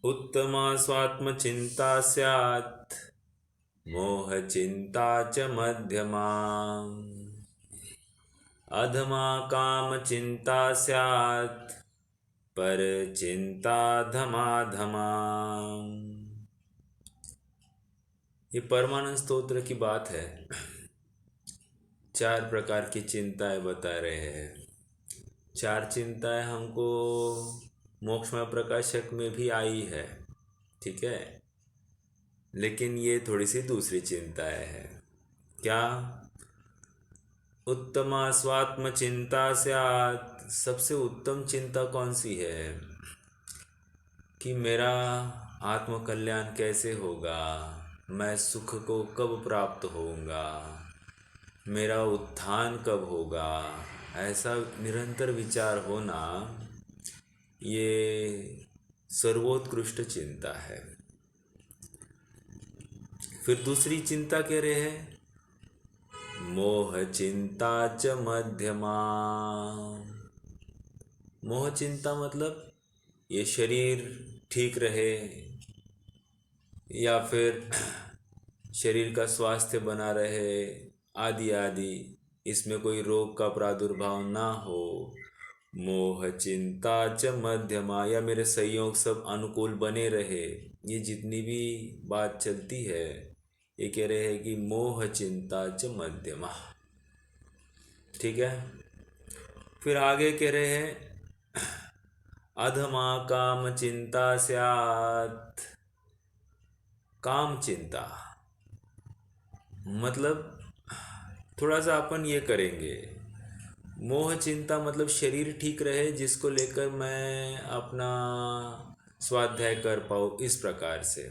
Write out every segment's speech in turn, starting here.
उत्तमा स्वात्मचिन्ता स्यात् मोहचिन्ता च मध्यमा अधमा कामचिन्ता स्यात् परचिन्ता धमाधमा। ये परमानंद स्तोत्र की बात है। 4 प्रकार की चिंताएं बता रहे हैं। 4 चिंताएं हमको मोक्षमय प्रकाशक में भी आई है, ठीक है, लेकिन ये थोड़ी सी दूसरी चिंताएं हैं। क्या? उत्तमा स्वात्म चिंता स्यात्, सबसे उत्तम चिंता कौन सी है कि मेरा आत्म कल्याण कैसे होगा, मैं सुख को कब प्राप्त होऊंगा, मेरा उत्थान कब होगा, ऐसा निरंतर विचार होना, ये सर्वोत्कृष्ट चिंता है। फिर दूसरी चिंता कह रहे हैं मोह चिंता च मध्यमा। मोह चिंता मतलब ये शरीर ठीक रहे या फिर शरीर का स्वास्थ्य बना रहे आदि आदि, इसमें कोई रोग का प्रादुर्भाव ना हो। मोह चिंता च मध्यमा, या मेरे संयोग सब अनुकूल बने रहे। ये जितनी भी बात चलती है ये कह रहे हैं कि मोह चिंता च मध्यमा, ठीक है। फिर आगे कह रहे हैं अधमा काम चिंता स्यात्। काम चिंता मतलब थोड़ा सा अपन ये करेंगे, मोह चिंता मतलब शरीर ठीक रहे जिसको लेकर मैं अपना स्वाध्याय कर पाऊँ, इस प्रकार से।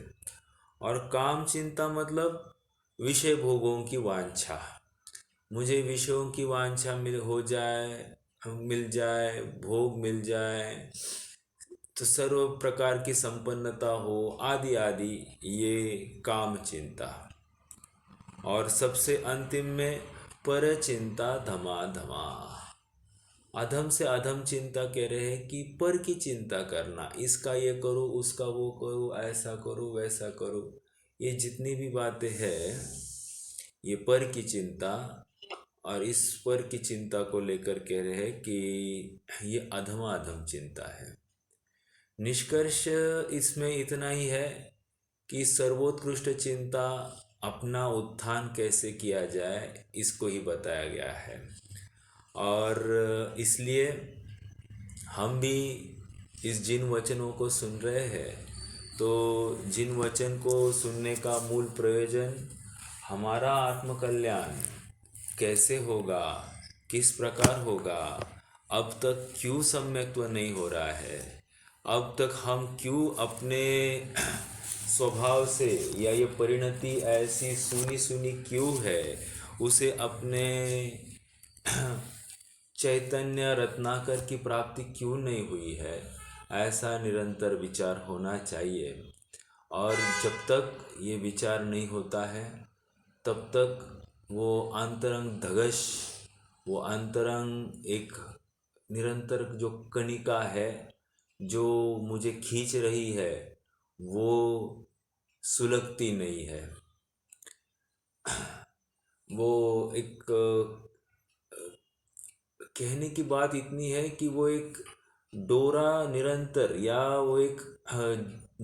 और काम चिंता मतलब विषय भोगों की वांछा, मुझे विषयों की वांछा मिल जाए, भोग मिल जाए, तो सर्व प्रकार की संपन्नता हो आदि आदि, ये काम चिंता। और सबसे अंतिम में पर चिंता धमा धमा, अधम से अधम चिंता कह रहे हैं कि पर की चिंता करना, इसका ये करो, उसका वो करो, ऐसा करो, वैसा करो, ये जितनी भी बातें हैं ये पर की चिंता। और इस पर की चिंता को लेकर कह रहे हैं कि ये अधम चिंता है। निष्कर्ष इसमें इतना ही है कि सर्वोत्कृष्ट चिंता अपना उत्थान कैसे किया जाए, इसको ही बताया गया है। और इसलिए हम भी इस जिन वचनों को सुन रहे हैं, तो जिन वचन को सुनने का मूल प्रयोजन हमारा आत्मकल्याण कैसे होगा, किस प्रकार होगा, अब तक क्यों सम्यक्त्व नहीं हो रहा है, अब तक हम क्यों अपने स्वभाव से, या ये परिणति ऐसी सुनी सुनी क्यों है, उसे अपने चैतन्य रत्नाकर की प्राप्ति क्यों नहीं हुई है, ऐसा निरंतर विचार होना चाहिए। और जब तक ये विचार नहीं होता है तब तक वो अंतरंग धगश, वो अंतरंग एक निरंतर जो कणिका है जो मुझे खींच रही है, वो सुलगती नहीं है। वो एक कहने की बात इतनी है कि वो एक डोरा निरंतर, या वो एक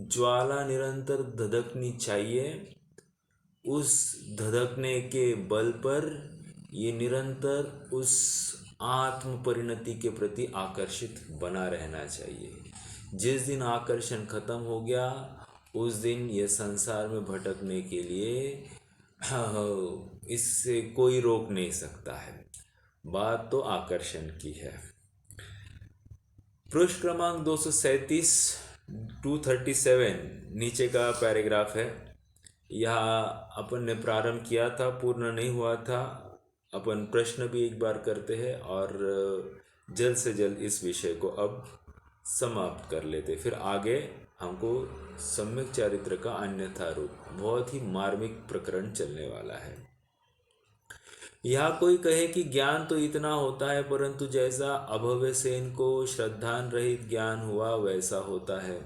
ज्वाला निरंतर धधकनी चाहिए। उस धधकने के बल पर ये निरंतर उस आत्म परिणति के प्रति आकर्षित बना रहना चाहिए। जिस दिन आकर्षण खत्म हो गया उस दिन ये संसार में भटकने के लिए इससे कोई रोक नहीं सकता है। बात तो आकर्षण की है। पृष्ठ क्रमांक 237 237 नीचे का पैराग्राफ है। यहाँ अपन ने प्रारंभ किया था, पूर्ण नहीं हुआ था। अपन प्रश्न भी एक बार करते हैं और जल्द से जल्द इस विषय को अब समाप्त कर लेते, फिर आगे हमको सम्यक चारित्र का अन्यथा रूप, बहुत ही मार्मिक प्रकरण चलने वाला है। यहाँ कोई कहे कि ज्ञान तो इतना होता है, परंतु जैसा अभव्य सेन को श्रद्धान रहित ज्ञान हुआ वैसा होता है।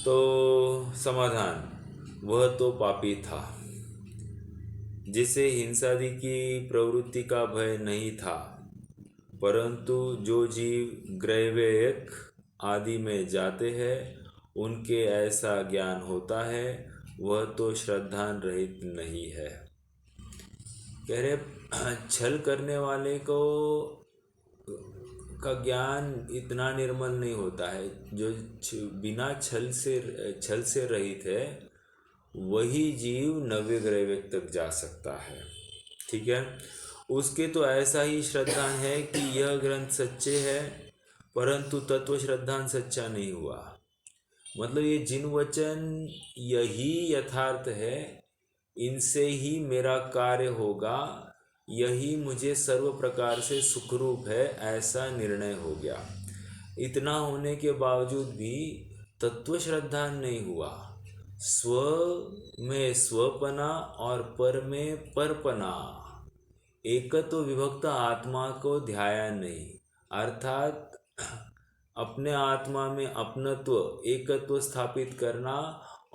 तो समाधान, वह तो पापी था जिसे हिंसादि की प्रवृत्ति का भय नहीं था, परंतु जो जीव ग्रैवेयक आदि में जाते हैं उनके ऐसा ज्ञान होता है, वह तो श्रद्धान रहित नहीं है। कह रहे छल करने वाले को का ज्ञान इतना निर्मल नहीं होता है। जो बिना छल से रहित है वही जीव नव्य ग्रैवेक तक जा सकता है। ठीक है। उसके तो ऐसा ही श्रद्धान है कि यह ग्रंथ सच्चे है, परंतु तत्व श्रद्धान सच्चा नहीं हुआ। मतलब ये जिन वचन यही यथार्थ है, इनसे ही मेरा कार्य होगा, यही मुझे सर्व प्रकार से सुखरूप है, ऐसा निर्णय हो गया। इतना होने के बावजूद भी तत्व श्रद्धा नहीं हुआ। स्व में स्वपना और पर में परपना, एकत्व विभक्त आत्मा को ध्याया नहीं, अर्थात अपने आत्मा में अपनत्व एकत्व स्थापित करना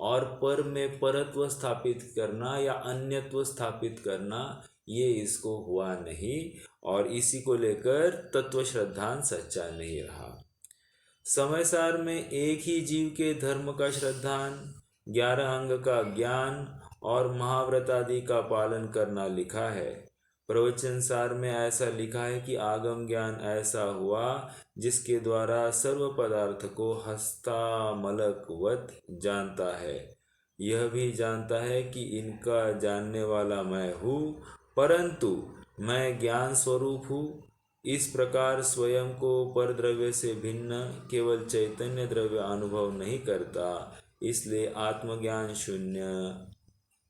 और पर में परत्व स्थापित करना या अन्यत्व स्थापित करना, ये इसको हुआ नहीं, और इसी को लेकर तत्व श्रद्धान सच्चा नहीं रहा। समय सार में एक ही जीव के धर्म का श्रद्धान, 11 अंग का ज्ञान और महाव्रत आदि का पालन करना लिखा है। प्रवचन सार में ऐसा लिखा है कि आगम ज्ञान ऐसा हुआ जिसके द्वारा सर्व पदार्थ को हस्तामलकवत जानता है। यह भी जानता है कि इनका जानने वाला मैं हूँ, परंतु मैं ज्ञान स्वरूप हूँ। इस प्रकार स्वयं को पर द्रव्य से भिन्न केवल चैतन्य द्रव्य अनुभव नहीं करता, इसलिए आत्मज्ञान शून्य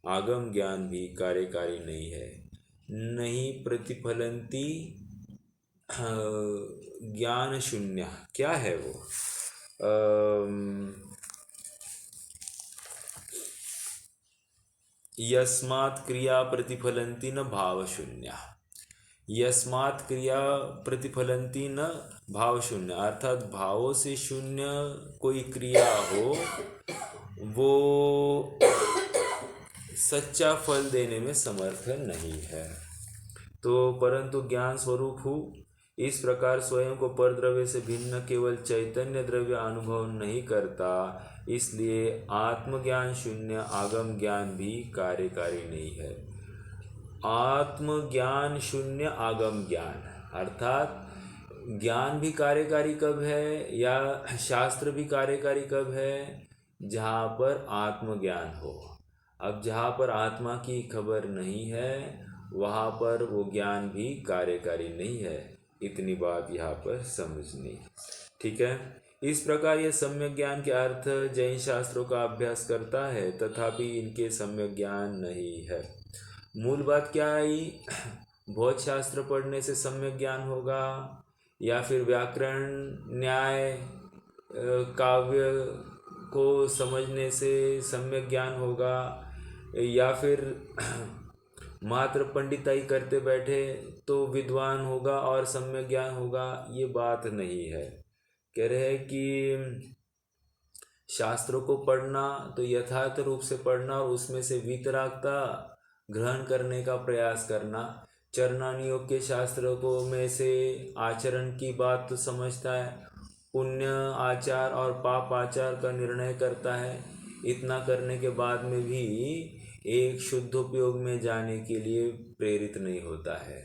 आगम ज्ञान भी कार्यकारी नहीं है। नहीं प्रतिफलंती ज्ञान शून्य, क्या है वो? यस्मात् क्रिया प्रतिफलंती न भाव शून्य, यस्मात् क्रिया प्रतिफलंती न भाव शून्य, अर्थात भावों से शून्य कोई क्रिया हो वो सच्चा फल देने में समर्थ नहीं है। तो परंतु ज्ञान स्वरूप हूँ, इस प्रकार स्वयं को पर द्रव्य से भिन्न केवल चैतन्य द्रव्य अनुभव नहीं करता, इसलिए आत्मज्ञान शून्य आगम ज्ञान भी कार्यकारी नहीं है। आत्मज्ञान शून्य आगम ज्ञान, अर्थात ज्ञान भी कार्यकारी कब है या शास्त्र भी कार्यकारी कब है? जहाँ पर आत्मज्ञान हो। अब जहाँ पर आत्मा की खबर नहीं है वहाँ पर वो ज्ञान भी कार्यकारी नहीं है। इतनी बात यहाँ पर समझनी। ठीक है। इस प्रकार यह सम्यक ज्ञान के अर्थ जैन शास्त्रों का अभ्यास करता है, तथापि इनके सम्यक ज्ञान नहीं है। मूल बात क्या आई? भौत शास्त्र पढ़ने से सम्यक ज्ञान होगा, या फिर व्याकरण न्याय काव्य को समझने से सम्यक ज्ञान होगा, या फिर मात्र पंडिताई करते बैठे तो विद्वान होगा और सम्यक ज्ञान होगा? ये बात नहीं है। कह रहे हैं कि शास्त्रों को पढ़ना तो यथार्थ रूप से पढ़ना और उसमें से वीतरागता ग्रहण करने का प्रयास करना। चरणानी योग के शास्त्रों को में से आचरण की बात तो समझता है, पुण्य आचार और पाप आचार का निर्णय करता है। इतना करने के बाद में भी एक शुद्ध उपयोग में जाने के लिए प्रेरित नहीं होता है।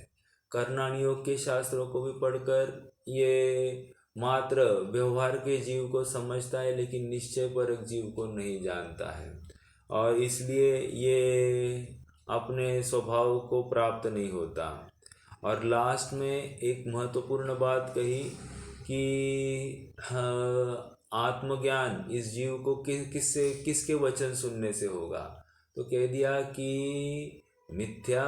कर्णानी योग के शास्त्रों को भी पढ़कर ये मात्र व्यवहार के जीव को समझता है, लेकिन निश्चय परक जीव को नहीं जानता है, और इसलिए ये अपने स्वभाव को प्राप्त नहीं होता। और लास्ट में एक महत्वपूर्ण बात कही कि आत्मज्ञान इस जीव को किसके वचन सुनने से होगा? तो कह दिया कि मिथ्या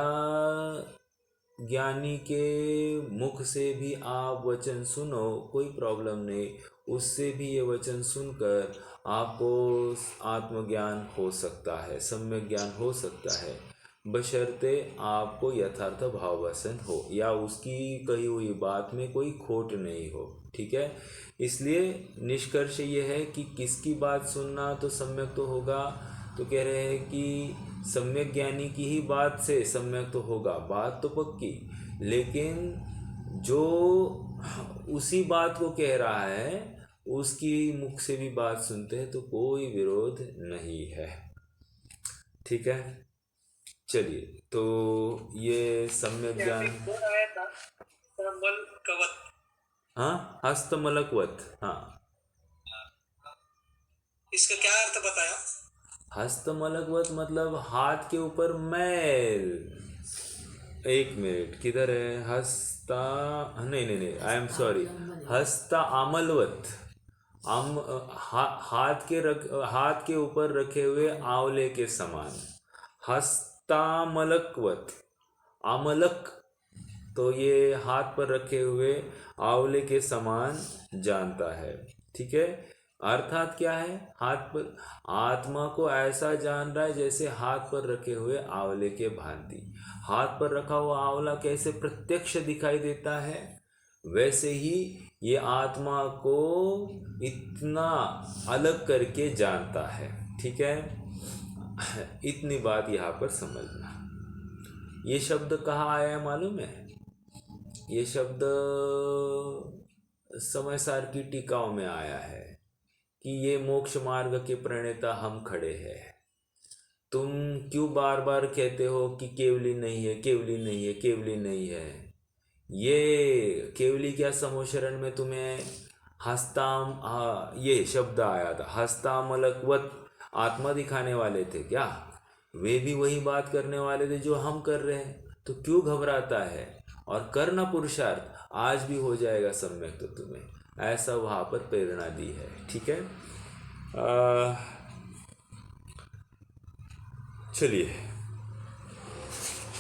ज्ञानी के मुख से भी आप वचन सुनो, कोई प्रॉब्लम नहीं, उससे भी ये वचन सुनकर आपको आत्मज्ञान हो सकता है, सम्यक ज्ञान हो सकता है। बशर्ते आपको यथार्थ भावासन हो या उसकी कही हुई बात में कोई खोट नहीं हो। ठीक है, इसलिए निष्कर्ष ये है कि किसकी बात सुनना तो सम्यक तो होगा, तो कह रहे हैं कि सम्यक ज्ञानी की ही बात से सम्यक तो होगा, बात तो पक्की, लेकिन जो उसी बात को कह रहा है उसकी मुख से भी बात सुनते हैं तो कोई विरोध नहीं है। ठीक है, चलिए, तो ये सम्यक ज्ञान। आया था मल कवत। हाँ, हस्तमलकवत, हाँ। इसका क्या अर्थ बताया? हस्तमलकवत मतलब हाथ के ऊपर मैल। एक मिनट, किधर है हस्ता, नहीं नहीं नहीं, आई एम सॉरी, हस्ता आमलवत। हाथ के ऊपर रखे हुए आंवले के समान, हस्तामलकवत। आमलक तो ये हाथ पर रखे हुए आंवले के समान जानता है। ठीक है, अर्थात क्या है, हाथ पर आत्मा को ऐसा जान रहा है जैसे हाथ पर रखे हुए आंवले के भांति। हाथ पर रखा हुआ आंवला कैसे प्रत्यक्ष दिखाई देता है, वैसे ही ये आत्मा को इतना अलग करके जानता है। ठीक है, इतनी बात यहाँ पर समझना। ये शब्द कहाँ आया है मालूम है? ये शब्द समय सार की टीकाओं में आया है कि ये मोक्ष मार्ग के प्रणेता हम खड़े हैं। तुम क्यों बार बार कहते हो कि केवली नहीं है, केवली नहीं है, केवली नहीं है? ये केवली क्या समोशरण में तुम्हें ये शब्द आया था, हस्तामलकवत आत्मा दिखाने वाले थे क्या? वे भी वही बात करने वाले थे जो हम कर रहे हैं, तो क्यों घबराता है? और करना पुरुषार्थ, आज भी हो जाएगा सम्यक तो तुम्हें, ऐसा वहाँ पर प्रेरणा दी है। ठीक है, चलिए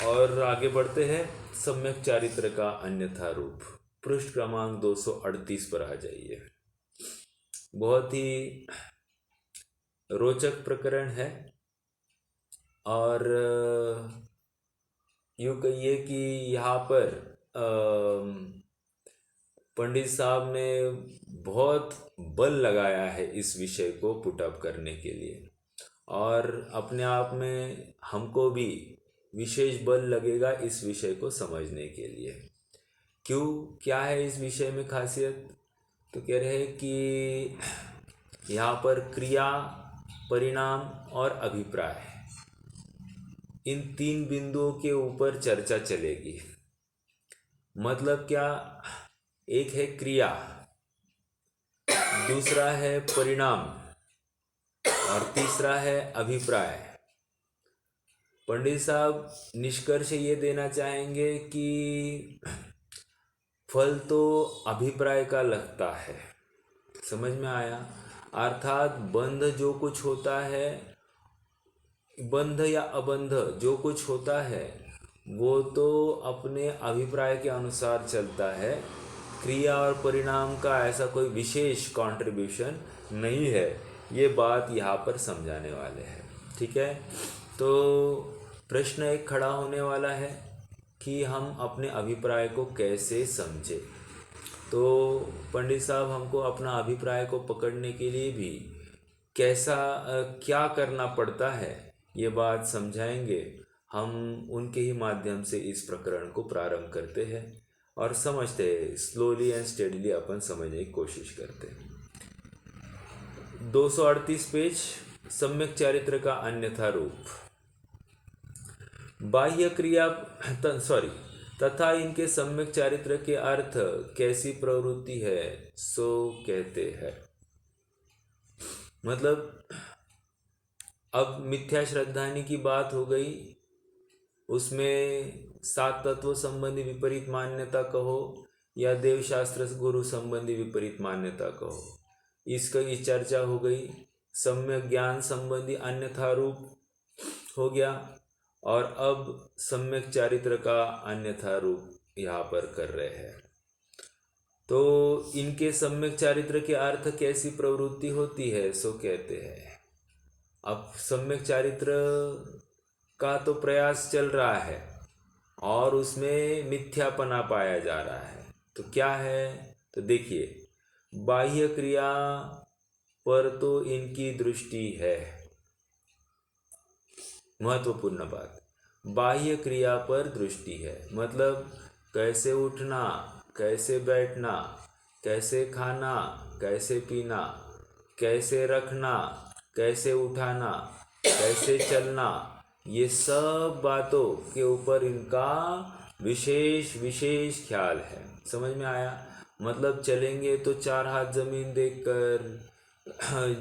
और आगे बढ़ते हैं। सम्यक चारित्र का अन्यथा रूप, पृष्ठ क्रमांक 238 पर आ जाइए। बहुत ही रोचक प्रकरण है और यूँ कहिए कि यहाँ पर पंडित साहब ने बहुत बल लगाया है इस विषय को पुट अप करने के लिए, और अपने आप में हमको भी विशेष बल लगेगा इस विषय को समझने के लिए। क्यों, क्या है इस विषय में खासियत? तो कह रहे हैं कि यहाँ पर क्रिया, परिणाम और अभिप्राय, इन तीन बिंदुओं के ऊपर चर्चा चलेगी। मतलब क्या, एक है क्रिया, दूसरा है परिणाम और तीसरा है अभिप्राय। पंडित साहब निष्कर्ष ये देना चाहेंगे कि फल तो अभिप्राय का लगता है, समझ में आया? अर्थात बंध जो कुछ होता है, बंध या अबंध जो कुछ होता है, वो तो अपने अभिप्राय के अनुसार चलता है। क्रिया और परिणाम का ऐसा कोई विशेष कंट्रीब्यूशन नहीं है, ये बात यहाँ पर समझाने वाले हैं। ठीक है, तो प्रश्न एक खड़ा होने वाला है कि हम अपने अभिप्राय को कैसे समझें। तो पंडित साहब हमको अपना अभिप्राय को पकड़ने के लिए भी क्या करना पड़ता है, ये बात समझाएंगे। हम उनके ही माध्यम से इस प्रकरण को प्रारंभ करते हैं और समझते हैं, स्लोली एंड स्टेडीली अपन समझने की कोशिश करते हैं। 238 पेज, सम्यक चारित्र का अन्यथा रूप। बाह्य क्रिया तथा इनके सम्यक चारित्र के अर्थ कैसी प्रवृत्ति है सो कहते हैं। मतलब अब मिथ्या श्रद्धानी की बात हो गई, उसमें सात तत्व संबंधी विपरीत मान्यता कहो या देवशास्त्र गुरु संबंधी विपरीत मान्यता कहो, इसकी चर्चा हो गई। सम्यक ज्ञान संबंधी अन्यथा रूप हो गया, और अब सम्यक चारित्र का अन्यथा रूप यहाँ पर कर रहे हैं। तो इनके सम्यक चारित्र के अर्थ कैसी प्रवृत्ति होती है सो कहते हैं। अब सम्यक चारित्र का तो प्रयास चल रहा है और उसमें मिथ्यापना पाया जा रहा है। तो क्या है? तो देखिए, बाह्य क्रिया पर तो इनकी दृष्टि है। महत्वपूर्ण बात, बाह्य क्रिया पर दृष्टि है, मतलब कैसे उठना, कैसे बैठना, कैसे खाना, कैसे पीना, कैसे रखना, कैसे उठाना, कैसे चलना, ये सब बातों के ऊपर इनका विशेष विशेष ख्याल है। समझ में आया? मतलब चलेंगे तो चार हाथ जमीन देखकर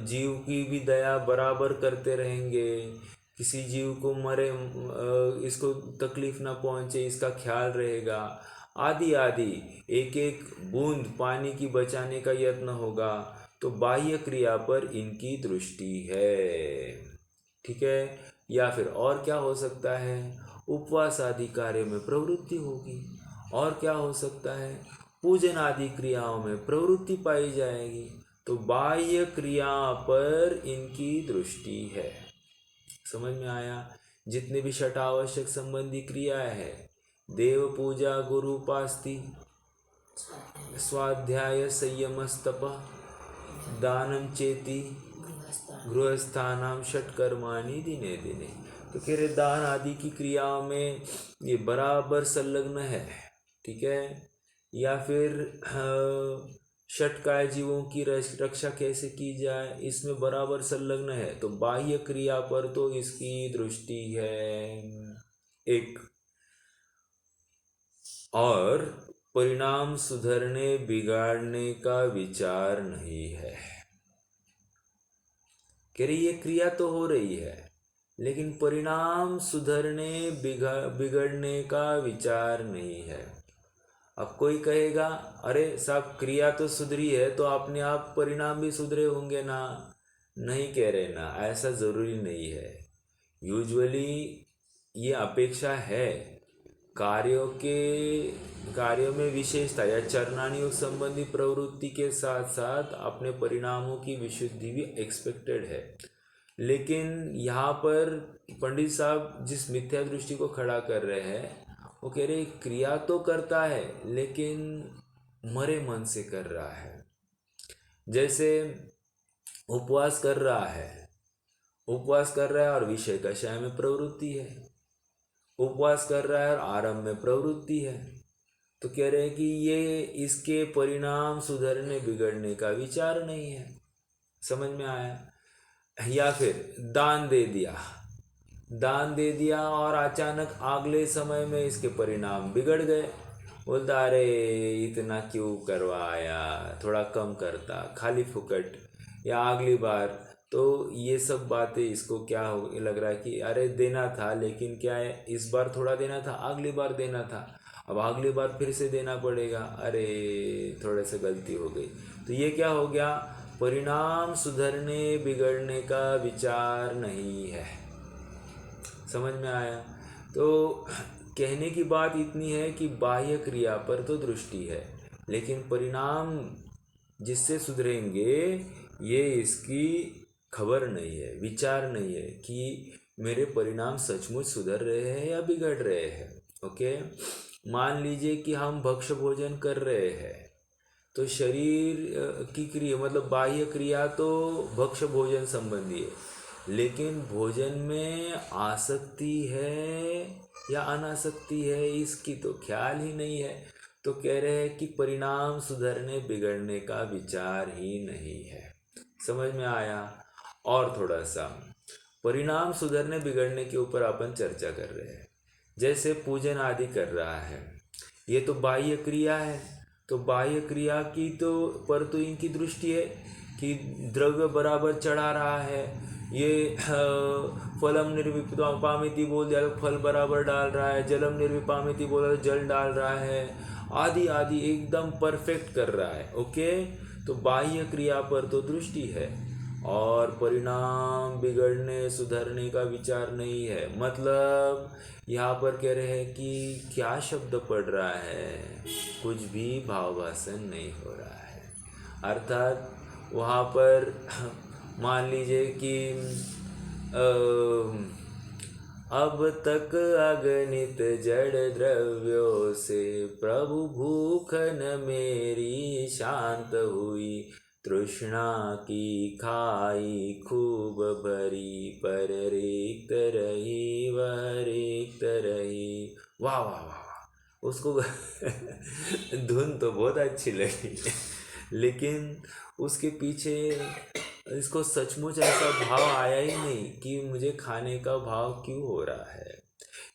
जीव की भी दया बराबर करते रहेंगे, किसी जीव को मरे इसको तकलीफ ना पहुंचे इसका ख्याल रहेगा, आदि आदि, एक एक बूंद पानी की बचाने का यत्न होगा। तो बाह्य क्रिया पर इनकी दृष्टि है। ठीक है? या फिर और क्या हो सकता है? उपवास आदि कार्य में प्रवृत्ति होगी। और क्या हो सकता है? पूजन आदि क्रियाओं में प्रवृत्ति पाई जाएगी। तो बाह्य क्रिया पर इनकी दृष्टि है। समझ में आया? जितने भी षटावश्यक संबंधी क्रियाएं है, देव पूजा, गुरु उपास्ति, स्वाध्याय, संयमस्तप, दानम चेति, गृहस्थानाम षटकर्माणि दिने दिने। तो कह रहे दान आदि की क्रियाओं में ये बराबर संलग्न है। ठीक है? या फिर षटकाय जीवों की रक्षा कैसे की जाए, इसमें बराबर संलग्न है। तो बाह्य क्रिया पर तो इसकी दृष्टि है एक। और परिणाम सुधरने बिगाड़ने का विचार नहीं है। कह रही ये क्रिया तो हो रही है, लेकिन परिणाम सुधरने बिगड़ने का विचार नहीं है। अब कोई कहेगा, अरे साहब क्रिया तो सुधरी है तो अपने आप परिणाम भी सुधरे होंगे ना। नहीं कह रहे ना, ऐसा ज़रूरी नहीं है। यूजुअली ये अपेक्षा है, कार्यों में विशेषता या चरणानुयोग संबंधी प्रवृत्ति के साथ साथ अपने परिणामों की विशुद्धि भी एक्सपेक्टेड है। लेकिन यहाँ पर पंडित साहब जिस मिथ्या दृष्टि को खड़ा कर रहे हैं, वो कह रहे क्रिया तो करता है लेकिन मरे मन से कर रहा है। जैसे उपवास कर रहा है और विषय कषाय में प्रवृत्ति है, उपवास कर रहा है और आरंभ में प्रवृत्ति है। तो कह रहे हैं कि ये इसके परिणाम सुधरने बिगड़ने का विचार नहीं है। समझ में आया? या फिर दान दे दिया और अचानक अगले समय में इसके परिणाम बिगड़ गए। बोलता अरे इतना क्यों करवाया, थोड़ा कम करता, खाली फुकट, या अगली बार। तो ये सब बातें इसको क्या हो लग रहा है कि अरे देना था, लेकिन क्या है इस बार थोड़ा देना था, अगली बार देना था, अब अगली बार फिर से देना पड़ेगा, अरे थोड़े से गलती हो गई। तो ये क्या हो गया? परिणाम सुधरने बिगड़ने का विचार नहीं है। समझ में आया? तो कहने की बात इतनी है कि बाह्य क्रिया पर तो दृष्टि है, लेकिन परिणाम जिससे सुधरेंगे ये इसकी खबर नहीं है, विचार नहीं है कि मेरे परिणाम सचमुच सुधर रहे हैं या बिगड़ रहे हैं। ओके? मान लीजिए कि हम भक्ष्य भोजन कर रहे हैं, तो शरीर की क्रिया मतलब बाह्य क्रिया तो भक्ष्य भोजन संबंधी है, लेकिन भोजन में आसक्ति है या अनासक्ति है इसकी तो ख्याल ही नहीं है। तो कह रहे हैं कि परिणाम सुधरने बिगड़ने का विचार ही नहीं है। समझ में आया? और थोड़ा सा परिणाम सुधरने बिगड़ने के ऊपर अपन चर्चा कर रहे हैं। जैसे पूजन आदि कर रहा है, ये तो बाह्य क्रिया है, तो बाह्य क्रिया की तो पर तो इनकी दृष्टि है कि द्रव्य बराबर चढ़ा रहा है, ये फलम निर्विपामिति बोल दिया तो फल बराबर डाल रहा है, जलम निर्विपामिति बोला तो जल डाल रहा है, आदि आदि एकदम परफेक्ट कर रहा है। ओके? तो बाह्य क्रिया पर तो दृष्टि है और परिणाम बिगड़ने सुधरने का विचार नहीं है। मतलब यहाँ पर कह रहे हैं कि क्या शब्द पढ़ रहा है, कुछ भी भावभाषण नहीं हो रहा है। अर्थात वहाँ पर मान लीजिए कि अब तक अगणित जड़ द्रव्यों से प्रभु भूखन मेरी शांत हुई। तृष्णा की खाई खूब भरी, पर रिक्त रही वह रिक्त रही। वाह वाह वाह वाह, उसको धुन तो बहुत अच्छी लगी, लेकिन उसके पीछे इसको सचमुच ऐसा भाव आया ही नहीं कि मुझे खाने का भाव क्यों हो रहा है,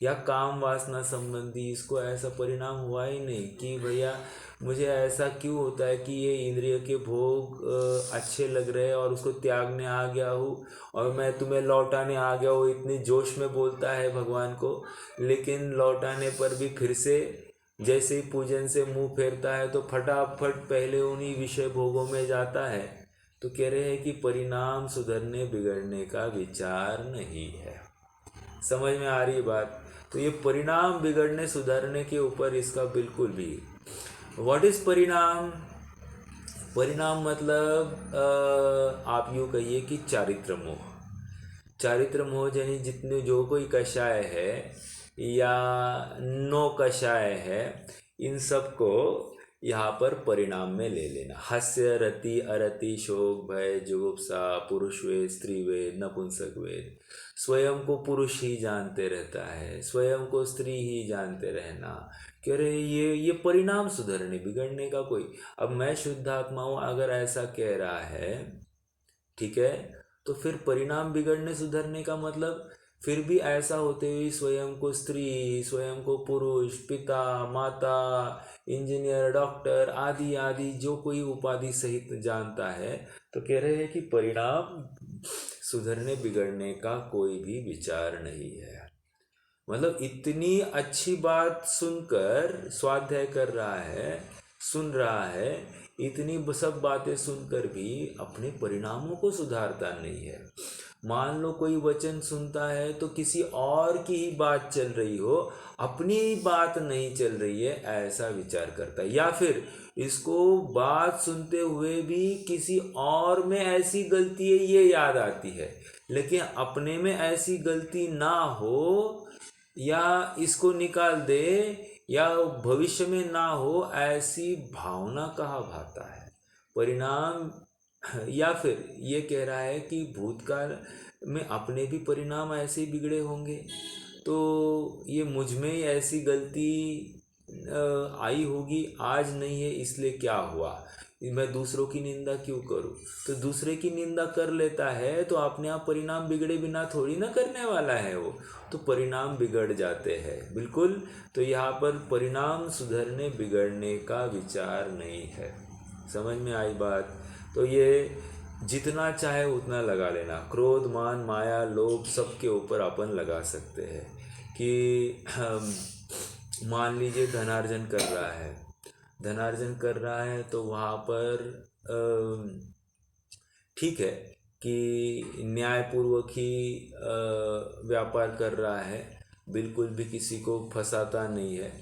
या काम वासना संबंधी इसको ऐसा परिणाम हुआ ही नहीं कि भैया मुझे ऐसा क्यों होता है कि ये इंद्रिय के भोग अच्छे लग रहे हैं और उसको त्यागने आ गया हूँ और मैं तुम्हें लौटाने आ गया हूँ, इतनी जोश में बोलता है भगवान को। लेकिन लौटाने पर भी फिर से जैसे ही पूजन से मुंह फेरता है तो फटाफट पहले उन्हीं विषय भोगों में जाता है। तो कह रहे हैं कि परिणाम सुधरने बिगड़ने का विचार नहीं है। समझ में आ रही बात? तो ये परिणाम बिगड़ने सुधरने के ऊपर इसका बिल्कुल भी। व्हाट इज परिणाम? परिणाम मतलब आप यूँ कहिए कि चारित्र मोह। चारित्र मोह यानी जितने जो कोई कषाय है या नो कषाय है, इन सब को यहाँ पर परिणाम में ले लेना। हस्य रति अरति शोक भय जुगुप्सा पुरुष वेद स्त्री वेद नपुंसक वेद। स्वयं को पुरुष ही जानते रहता है, स्वयं को स्त्री ही जानते रहना। कह रहे ये परिणाम सुधरने बिगड़ने का कोई। अब मैं शुद्ध आत्मा हूँ अगर ऐसा कह रहा है, ठीक है, तो फिर परिणाम बिगड़ने सुधरने का मतलब फिर भी ऐसा होते हुए स्वयं को स्त्री, स्वयं को पुरुष, पिता, माता, इंजीनियर, डॉक्टर आदि आदि जो कोई उपाधि सहित जानता है, तो कह रहे हैं कि परिणाम सुधरने बिगड़ने का कोई भी विचार नहीं है। मतलब इतनी अच्छी बात सुनकर स्वाध्याय कर रहा है, सुन रहा है, इतनी सब बातें सुनकर भी अपने परिणामों को सुधारता नहीं है। मान लो कोई वचन सुनता है तो किसी और की ही बात चल रही हो, अपनी ही बात नहीं चल रही है, ऐसा विचार करता है। या फिर इसको बात सुनते हुए भी किसी और में ऐसी गलती है ये याद आती है, लेकिन अपने में ऐसी गलती ना हो या इसको निकाल दे या भविष्य में ना हो, ऐसी भावना कहाँ भाता है। परिणाम या फिर ये कह रहा है कि भूतकाल में अपने भी परिणाम ऐसे ही बिगड़े होंगे, तो ये मुझ में ही ऐसी गलती आई होगी, आज नहीं है इसलिए क्या हुआ, मैं दूसरों की निंदा क्यों करूं। तो दूसरे की निंदा कर लेता है तो अपने आप परिणाम बिगड़े बिना थोड़ी ना करने वाला है वो, तो परिणाम बिगड़ जाते हैं बिल्कुल। तो यहाँ पर परिणाम सुधरने बिगड़ने का विचार नहीं है। समझ में आई बात? तो ये जितना चाहे उतना लगा लेना। क्रोध मान माया लोभ सबके ऊपर अपन लगा सकते हैं कि मान लीजिए धनार्जन कर रहा है, धनार्जन कर रहा है तो वहाँ पर ठीक है कि न्यायपूर्वक ही व्यापार कर रहा है, बिल्कुल भी किसी को फंसाता नहीं है,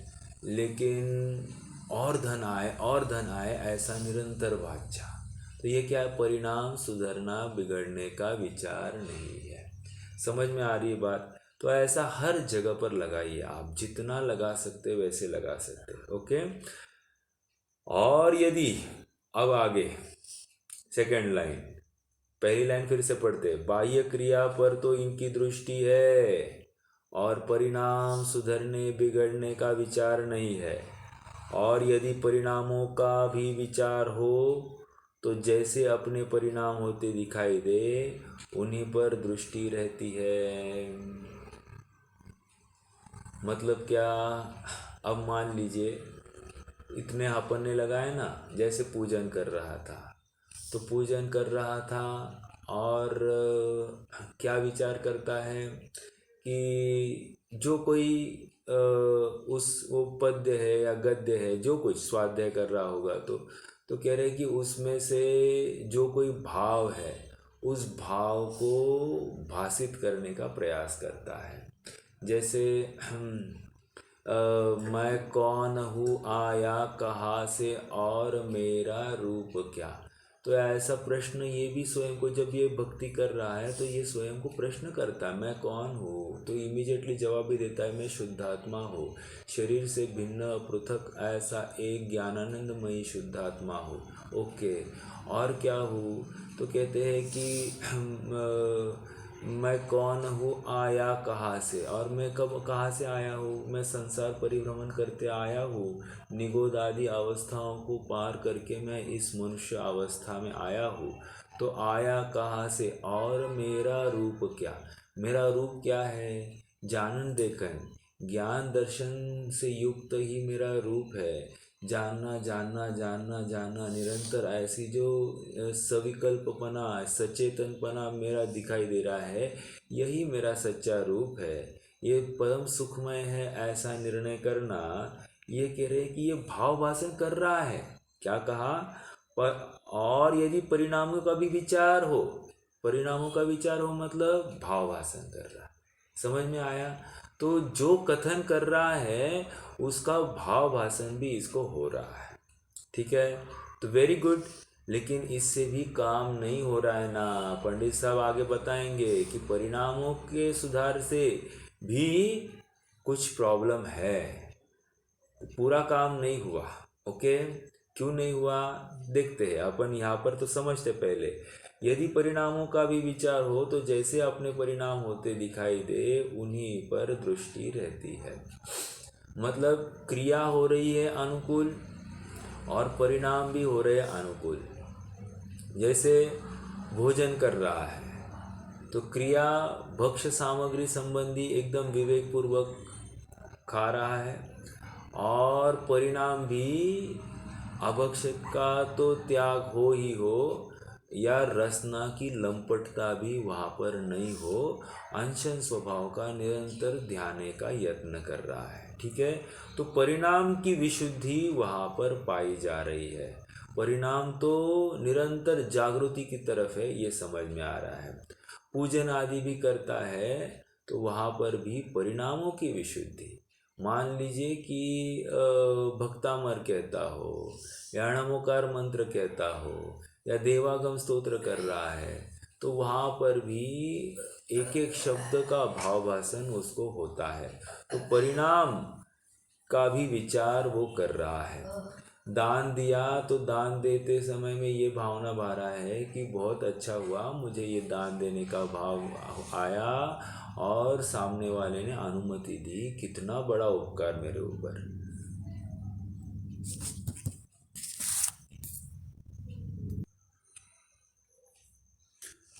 लेकिन और धन आए और धन आए ऐसा निरंतर बादशाह। तो ये क्या है? परिणाम सुधरना बिगड़ने का विचार नहीं है। समझ में आ रही है बात? तो ऐसा हर जगह पर लगाइए, आप जितना लगा सकते वैसे लगा सकते। ओके। और यदि अब आगे सेकंड लाइन, पहली लाइन फिर से पढ़ते। बाह्य क्रिया पर तो इनकी दृष्टि है और परिणाम सुधरने बिगड़ने का विचार नहीं है, और यदि परिणामों का भी विचार हो तो जैसे अपने परिणाम होते दिखाई दे उन्हीं पर दृष्टि रहती है। मतलब क्या? अब मान लीजिए इतने अपन ने लगाए ना, जैसे पूजन कर रहा था, तो पूजन कर रहा था और क्या विचार करता है कि जो कोई उस वो पद्य है या गद्य है जो कुछ स्वाध्याय कर रहा होगा, तो कह रहे कि उसमें से जो कोई भाव है उस भाव को भाषित करने का प्रयास करता है। जैसे मैं कौन हूँ आया कहाँ से और मेरा रूप क्या। तो ऐसा प्रश्न ये भी स्वयं को, जब ये भक्ति कर रहा है तो ये स्वयं को प्रश्न करता है, मैं कौन हूँ? तो इमीडिएटली जवाब भी देता है, मैं शुद्धात्मा हूँ, शरीर से भिन्न पृथक ऐसा एक ज्ञानानंदमयी शुद्धात्मा हूँ। ओके, और क्या हूँ? तो कहते हैं कि मैं कौन हूँ, आया कहाँ से, और मैं कब कहाँ से आया हूँ? मैं संसार परिभ्रमण करते आया हूँ, निगोद आदि अवस्थाओं को पार करके मैं इस मनुष्य अवस्था में आया हूँ। तो आया कहाँ से, और मेरा रूप क्या? मेरा रूप क्या है? जानन देखन, ज्ञान दर्शन से युक्त ही मेरा रूप है। जानना जानना जानना जानना, निरंतर ऐसी जो सविकल्पपना, सचेतनपना मेरा दिखाई दे रहा है, यही मेरा सच्चा रूप है, ये परम सुखमय है, ऐसा निर्णय करना। ये कह रहे हैं कि ये भाव भाषण कर रहा है। क्या कहा? और यदि परिणामों का भी विचार हो, परिणामों का विचार हो मतलब भाव भाषण कर रहा है। समझ में आया? तो जो कथन कर रहा है उसका भाव भाषण भी इसको हो रहा है। ठीक है, तो वेरी गुड। लेकिन इससे भी काम नहीं हो रहा है ना। पंडित साहब आगे बताएंगे कि परिणामों के सुधार से भी कुछ प्रॉब्लम है, पूरा काम नहीं हुआ। ओके, क्यों नहीं हुआ देखते हैं अपन। यहाँ पर तो समझते पहले, यदि परिणामों का भी विचार हो तो जैसे अपने परिणाम होते दिखाई दे उन्हीं पर दृष्टि रहती है। मतलब क्रिया हो रही है अनुकूल और परिणाम भी हो रहे हैं अनुकूल। जैसे भोजन कर रहा है तो क्रिया भक्ष्य सामग्री संबंधी एकदम विवेकपूर्वक खा रहा है, और परिणाम भी अभक्षक का तो त्याग हो ही हो, या रसना की लंपटता भी वहाँ पर नहीं हो, अनशन स्वभाव का निरंतर ध्यान का यत्न कर रहा है। ठीक है, तो परिणाम की विशुद्धि वहाँ पर पाई जा रही है। परिणाम तो निरंतर जागृति की तरफ है, ये समझ में आ रहा है। पूजन आदि भी करता है तो वहाँ पर भी परिणामों की विशुद्धि। मान लीजिए कि भक्तामर कहता हो, या नमोकार मंत्र कहता हो, या देवागम स्तोत्र कर रहा है, तो वहाँ पर भी एक एक शब्द का भाव भाषण उसको होता है। तो परिणाम का भी विचार वो कर रहा है। दान दिया तो दान देते समय में ये भावना भा रहा है कि बहुत अच्छा हुआ, मुझे ये दान देने का भाव आया और सामने वाले ने अनुमति दी, कितना बड़ा उपकार मेरे ऊपर।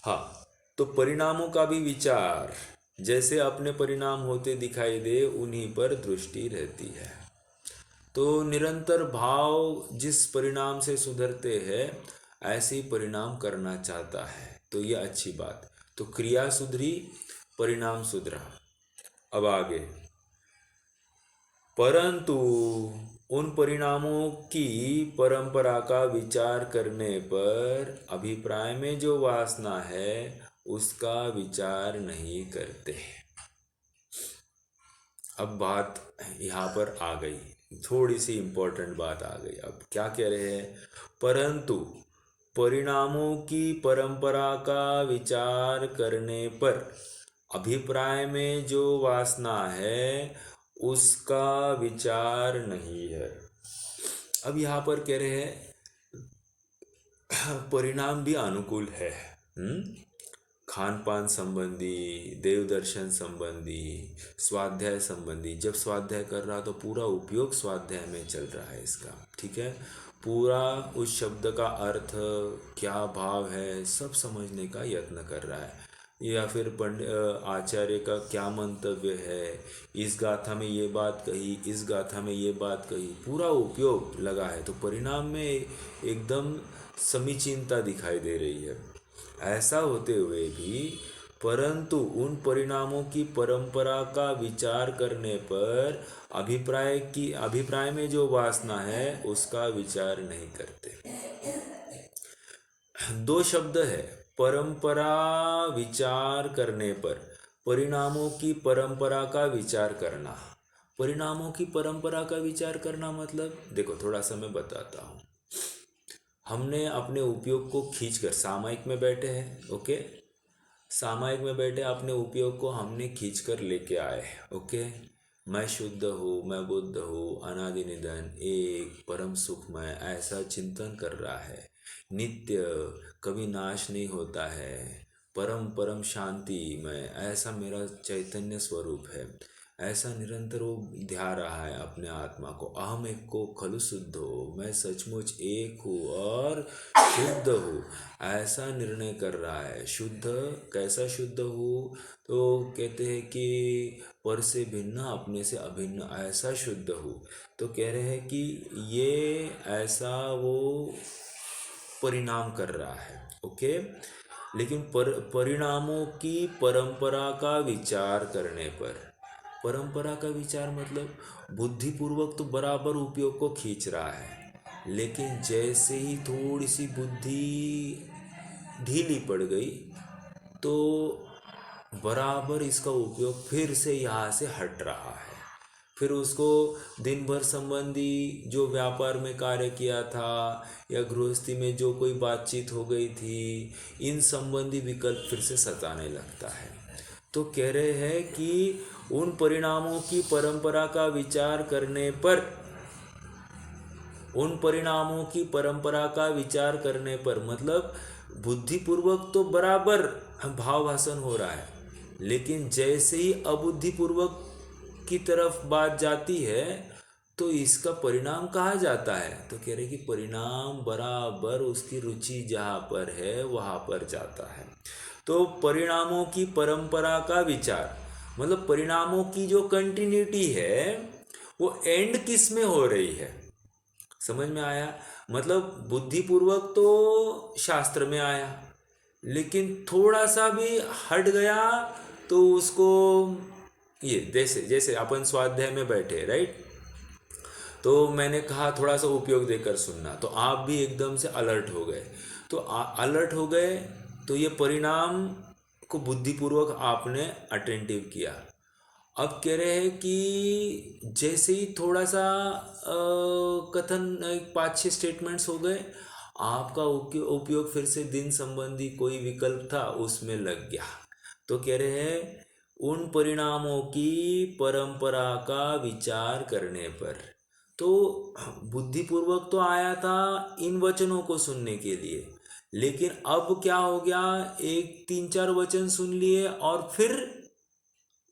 हाँ, तो परिणामों का भी विचार, जैसे अपने परिणाम होते दिखाई दे उन्हीं पर दृष्टि रहती है। तो निरंतर भाव जिस परिणाम से सुधरते हैं ऐसे ही परिणाम करना चाहता है, तो ये अच्छी बात। तो क्रिया सुधरी, परिणाम सुधरा। अब आगे, परंतु उन परिणामों की परंपरा का विचार करने पर अभिप्राय में जो वासना है उसका विचार नहीं करते। अब बात यहाँ पर आ गई, थोड़ी सी इम्पोर्टेंट बात आ गई। अब क्या कह रहे हैं? परंतु परिणामों की परंपरा का विचार करने पर अभिप्राय में जो वासना है उसका विचार नहीं है। अब यहाँ पर कह रहे हैं परिणाम भी अनुकूल है, खान पान संबंधी, देव दर्शन संबंधी, स्वाध्याय संबंधी। जब स्वाध्याय कर रहा तो पूरा उपयोग स्वाध्याय में चल रहा है इसका। ठीक है, पूरा उस शब्द का अर्थ क्या भाव है सब समझने का यत्न कर रहा है, या फिर आचार्य का क्या मंतव्य है, इस गाथा में ये बात कही, इस गाथा में ये बात कही, पूरा उपयोग लगा है। तो परिणाम में एकदम समीचीनता दिखाई दे रही है। ऐसा होते हुए भी परंतु उन परिणामों की परंपरा का विचार करने पर अभिप्राय में जो वासना है उसका विचार नहीं करते। दो शब्द है, परंपरा विचार करने पर, परिणामों की परंपरा का विचार करना। परिणामों की परंपरा का विचार करना मतलब देखो, थोड़ा सा मैं बताता हूँ। हमने अपने उपयोग को खींचकर सामायिक में बैठे हैं, ओके, सामायिक में बैठे अपने उपयोग को हमने खींचकर लेके आए, ओके। मैं शुद्ध हूँ, मैं बुद्ध हूँ, अनादि निधन एक परम सुखमय, ऐसा चिंतन कर रहा है। नित्य, कभी नाश नहीं होता है, परम परम शांति में, ऐसा मेरा चैतन्य स्वरूप है। ऐसा निरंतर वो ध्यान रहा है अपने आत्मा को। अहम एक को खलु शुद्ध हो, मैं सचमुच एक हूँ और शुद्ध हूँ, ऐसा निर्णय कर रहा है। शुद्ध, कैसा शुद्ध हूँ? तो कहते हैं कि पर से भिन्न, अपने से अभिन्न, ऐसा शुद्ध हूँ। तो कह रहे हैं कि ये ऐसा वो परिणाम कर रहा है, ओके। लेकिन परिणामों की परंपरा का विचार करने पर, परंपरा का विचार मतलब बुद्धिपूर्वक तो बराबर उपयोग को खींच रहा है, लेकिन जैसे ही थोड़ी सी बुद्धि ढीली पड़ गई तो बराबर इसका उपयोग फिर से यहाँ से हट रहा है। फिर उसको दिन भर संबंधी जो व्यापार में कार्य किया था या गृहस्थी में जो कोई बातचीत हो गई थी, इन संबंधी विकल्प फिर से सताने लगता है। तो कह रहे हैं कि उन परिणामों की परंपरा का विचार करने पर, उन परिणामों की परंपरा का विचार करने पर मतलब बुद्धिपूर्वक तो बराबर भाव भाषण हो रहा है, लेकिन जैसे ही अबुद्धिपूर्वक की तरफ बात जाती है तो इसका परिणाम कहाँ जाता है? तो कह रहे कि परिणाम बराबर उसकी रुचि जहाँ पर है वहाँ पर जाता है। तो परिणामों की परंपरा का विचार मतलब परिणामों की जो कंटिन्यूटी है वो एंड किस में हो रही है, समझ में आया? मतलब बुद्धिपूर्वक तो शास्त्र में आया, लेकिन थोड़ा सा भी हट गया तो उसको ये जैसे जैसे अपन स्वाध्याय में बैठे, राइट, तो मैंने कहा थोड़ा सा उपयोग देकर सुनना, तो आप भी एकदम से अलर्ट हो गए। तो अलर्ट हो गए तो ये परिणाम को बुद्धिपूर्वक आपने अटेंटिव किया। अब कह रहे हैं कि जैसे ही थोड़ा सा कथन 5-6 स्टेटमेंट्स हो गए, आपका उपयोग फिर से दिन संबंधी कोई विकल्प था उसमें लग गया। तो कह रहे हैं उन परिणामों की परंपरा का विचार करने पर, तो बुद्धिपूर्वक तो आया था इन वचनों को सुनने के लिए, लेकिन अब क्या हो गया, 1-3-4 वचन सुन लिए और फिर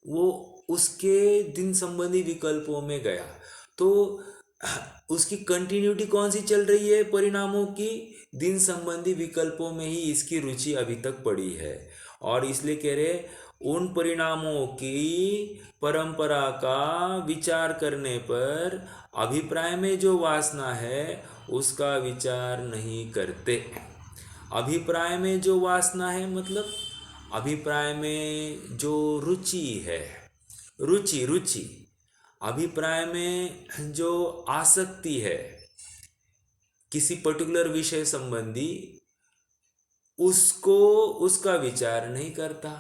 वो उसके दिन संबंधी विकल्पों में गया। तो उसकी कंटिन्यूटी कौन सी चल रही है? परिणामों की दिन संबंधी विकल्पों में ही इसकी रुचि अभी तक पड़ी है। और इसलिए कह रहे उन परिणामों की परंपरा का विचार करने पर अभिप्राय में जो वासना है उसका विचार नहीं करते। अभिप्राय में जो वासना है मतलब अभिप्राय में जो रुचि है, रुचि रुचि अभिप्राय में जो आसक्ति है किसी पर्टिकुलर विषय संबंधी, उसको उसका विचार नहीं करता।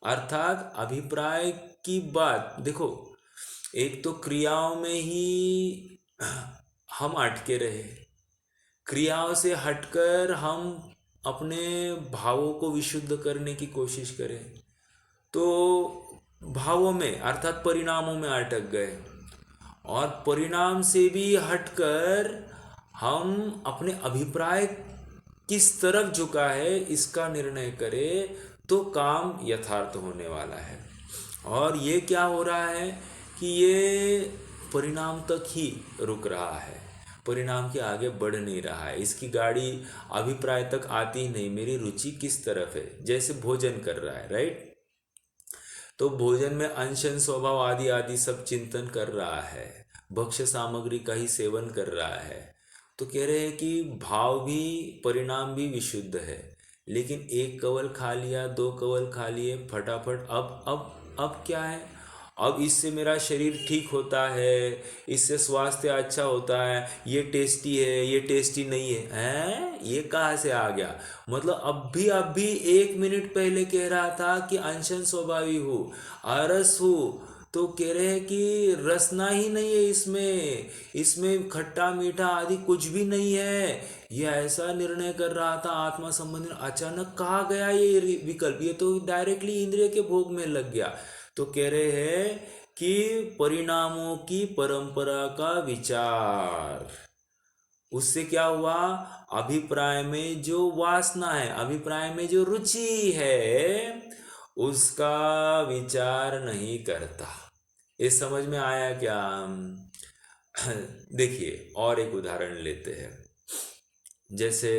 अर्थात अभिप्राय की बात देखो, एक तो क्रियाओं में ही हम अटके रहे, क्रियाओं से हटकर हम अपने भावों को विशुद्ध करने की कोशिश करें तो भावों में अर्थात परिणामों में अटक गए, और परिणाम से भी हटकर हम अपने अभिप्राय किस तरफ झुका है इसका निर्णय करें तो काम यथार्थ होने वाला है। और ये क्या हो रहा है कि ये परिणाम तक ही रुक रहा है, परिणाम के आगे बढ़ नहीं रहा है, इसकी गाड़ी अभिप्राय तक आती ही नहीं, मेरी रुचि किस तरफ है। जैसे भोजन कर रहा है, राइट, तो भोजन में अंशन स्वभाव आदि आदि सब चिंतन कर रहा है, भक्ष्य सामग्री का ही सेवन कर रहा है। तो कह रहे हैं कि भाव भी परिणाम भी विशुद्ध है, लेकिन 1 कवल खा लिया, 2 कवल खा लिए फटाफट, अब क्या है, अब इससे मेरा शरीर ठीक होता है, इससे स्वास्थ्य अच्छा होता है, ये टेस्टी है, ये टेस्टी नहीं है, हैं? ये कहाँ से आ गया? मतलब अब भी 1 मिनट पहले कह रहा था कि अनशन स्वभावी हूँ, आरस हूँ, तो कह रहे हैं कि रसना ही नहीं है इसमें, इसमें खट्टा मीठा आदि कुछ भी नहीं है। ये ऐसा निर्णय कर रहा था आत्मा संबंधी, अचानक कहा गया ये विकल्प, ये तो डायरेक्टली इंद्रिय के भोग में लग गया। तो कह रहे हैं कि परिणामों की परंपरा का विचार, उससे क्या हुआ, अभिप्राय में जो वासना है, अभिप्राय में जो रुचि है, उसका विचार नहीं करता। ये समझ में आया क्या? देखिए और एक उदाहरण लेते हैं। जैसे